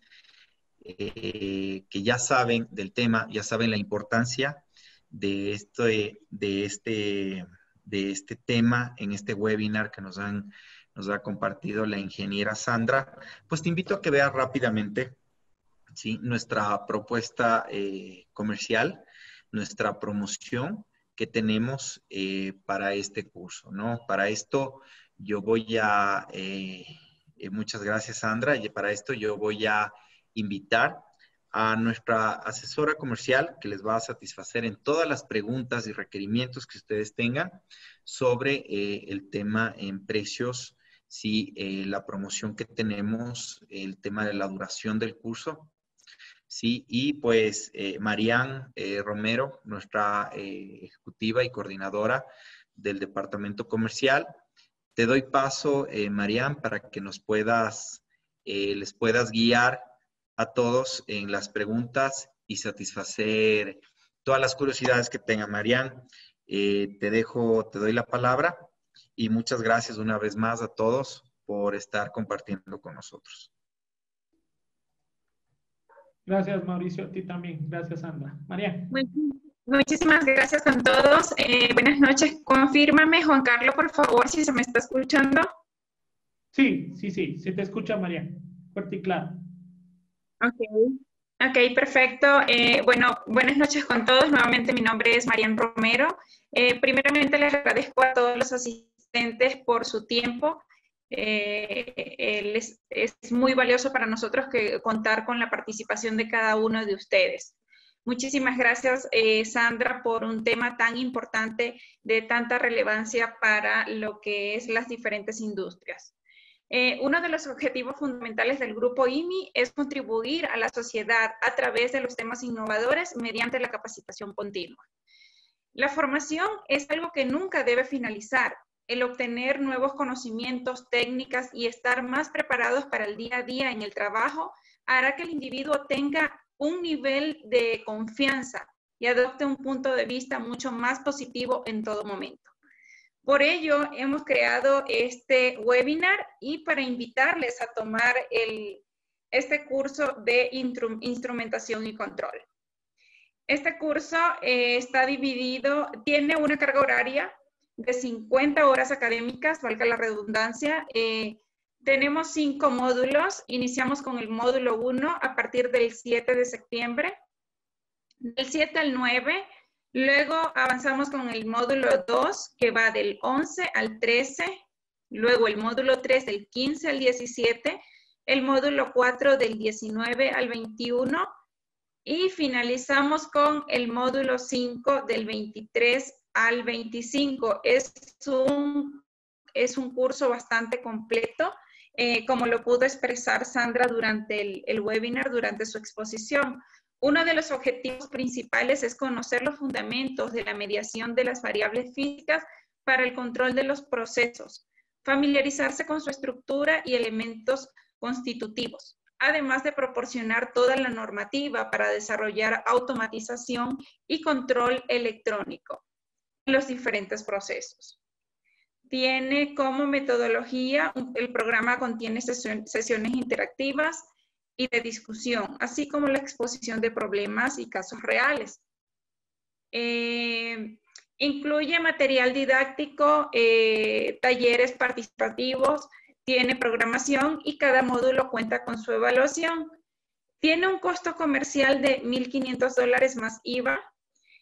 que ya saben del tema, ya saben la importancia de este tema en este webinar que nos ha compartido la ingeniera Sandra. Pues te invito a que veas rápidamente, ¿sí?, nuestra propuesta comercial, nuestra promoción que tenemos para este curso, ¿no? Para esto yo voy a, muchas gracias Sandra, y para esto yo voy a invitar a nuestra asesora comercial que les va a satisfacer en todas las preguntas y requerimientos que ustedes tengan sobre el tema en precios, sí, la promoción que tenemos, el tema de la duración del curso. Sí, y pues Marian Romero, nuestra ejecutiva y coordinadora del departamento comercial. Te doy paso, Marian, para que les puedas guiar a todos en las preguntas y satisfacer todas las curiosidades que tengan. Marian, te doy la palabra y muchas gracias una vez más a todos por estar compartiendo con nosotros. Gracias, Mauricio. A ti también. Gracias, Sandra. María. Muchísimas gracias con todos. Buenas noches. Confírmame, Juan Carlos, por favor, si se me está escuchando. Sí, se te escucha, María. Fuerte y claro. Ok, perfecto. Bueno, buenas noches con todos. Nuevamente mi nombre es Marian Romero. Primeramente les agradezco a todos los asistentes por su tiempo. Es muy valioso para nosotros contar con la participación de cada uno de ustedes. Muchísimas gracias, Sandra, por un tema tan importante, de tanta relevancia para lo que es las diferentes industrias. Uno de los objetivos fundamentales del Grupo IMI es contribuir a la sociedad a través de los temas innovadores mediante la capacitación continua. La formación es algo que nunca debe finalizar. El obtener nuevos conocimientos, técnicas y estar más preparados para el día a día en el trabajo hará que el individuo tenga un nivel de confianza y adopte un punto de vista mucho más positivo en todo momento. Por ello, hemos creado este webinar y para invitarles a tomar este curso de instrumentación y control. Este curso está dividido, tiene una carga horaria de 50 horas académicas, valga la redundancia. Tenemos 5 módulos. Iniciamos con el módulo 1 a partir del 7 de septiembre. Del 7 al 9, luego avanzamos con el módulo 2, que va del 11 al 13. Luego el módulo 3 del 15 al 17. El módulo 4 del 19 al 21. Y finalizamos con el módulo 5 del 23 al 25. Es un curso bastante completo, como lo pudo expresar Sandra durante el webinar, durante su exposición. Uno de los objetivos principales es conocer los fundamentos de la mediación de las variables físicas para el control de los procesos, familiarizarse con su estructura y elementos constitutivos, además de proporcionar toda la normativa para desarrollar automatización y control electrónico en los diferentes procesos. Tiene como metodología, el programa contiene sesiones interactivas y de discusión, así como la exposición de problemas y casos reales. Incluye material didáctico, talleres participativos, tiene programación y cada módulo cuenta con su evaluación. Tiene un costo comercial de $1,500 más IVA.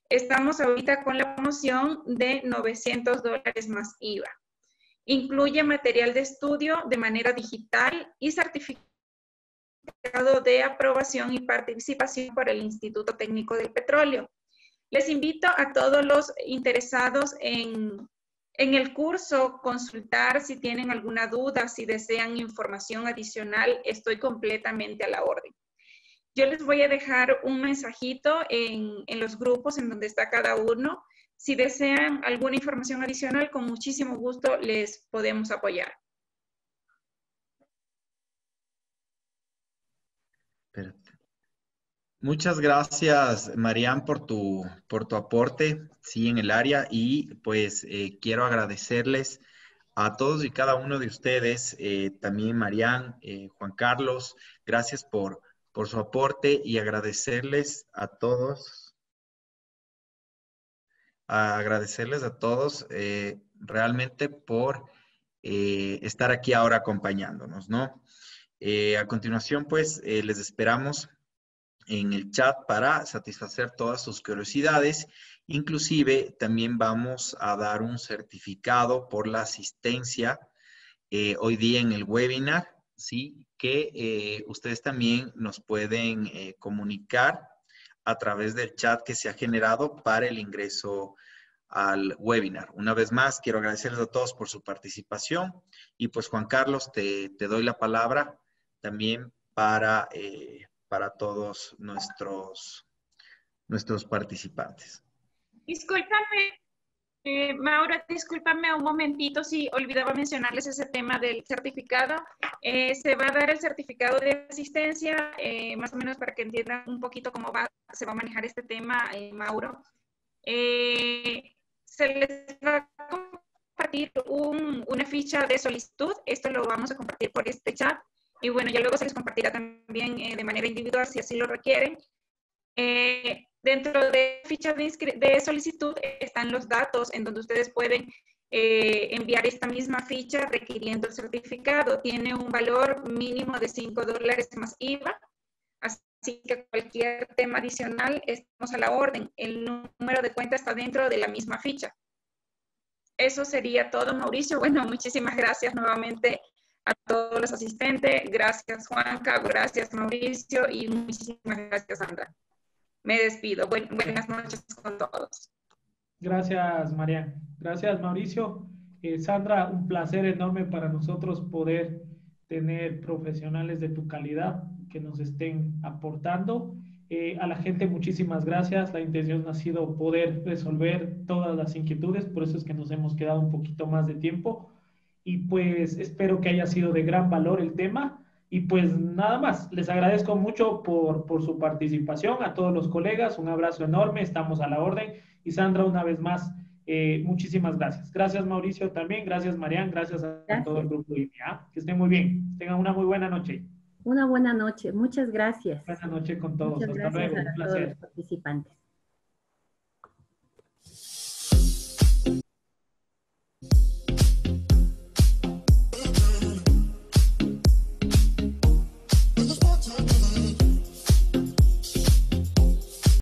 Estamos ahorita con la promoción de $900 más IVA. Incluye material de estudio de manera digital y certificado de aprobación y participación por el Instituto Técnico del Petróleo. Les invito a todos los interesados en el curso consultar si tienen alguna duda, si desean información adicional, estoy completamente a la orden. Yo les voy a dejar un mensajito en los grupos en donde está cada uno. Si desean alguna información adicional, con muchísimo gusto les podemos apoyar. Muchas gracias, Marian, por tu aporte, sí, en el área. Y pues quiero agradecerles A todos y cada uno de ustedes, también Marian, Juan Carlos, gracias por su aporte y agradecerles a todos realmente por estar aquí ahora acompañándonos, ¿no? A continuación, pues, les esperamos en el chat para satisfacer todas sus curiosidades. Inclusive, también vamos a dar un certificado por la asistencia hoy día en el webinar, ¿sí? Que ustedes también nos pueden comunicar a través del chat que se ha generado para el ingreso al webinar. Una vez más, quiero agradecerles a todos por su participación y pues Juan Carlos, te doy la palabra también para todos nuestros participantes. Discúlpame, Mauro, discúlpame un momentito si olvidaba mencionarles ese tema del certificado. Se va a dar el certificado de asistencia, más o menos para que entiendan un poquito cómo se va a manejar este tema, Mauro. Se les va a compartir una ficha de solicitud. Esto lo vamos a compartir por este chat. Y bueno, ya luego se les compartirá también de manera individual si así lo requieren. Dentro de ficha de solicitud están los datos en donde ustedes pueden enviar esta misma ficha requiriendo el certificado. Tiene un valor mínimo de $5 más IVA. Así que cualquier tema adicional estamos a la orden. El número de cuenta está dentro de la misma ficha. Eso sería todo, Mauricio. Bueno, muchísimas gracias nuevamente a todos los asistentes. Gracias, Juanca. Gracias, Mauricio. Y muchísimas gracias, Sandra. Me despido. Buenas noches con todos. Gracias, Marian. Gracias, Mauricio. Sandra, un placer enorme para nosotros poder tener profesionales de tu calidad que nos estén aportando. A la gente, muchísimas gracias. La intención ha sido poder resolver todas las inquietudes, por eso es que nos hemos quedado un poquito más de tiempo. Y pues espero que haya sido de gran valor el tema. Y pues nada más, les agradezco mucho por su participación, a todos los colegas, un abrazo enorme, estamos a la orden. Y Sandra, una vez más, muchísimas gracias. Gracias, Mauricio, también, gracias, Marian, gracias a todo el grupo de INEA. Que estén muy bien, tengan una muy buena noche. Una buena noche, muchas gracias. Buena noche con todos, Muchas hasta gracias luego, un a placer. todos los participantes.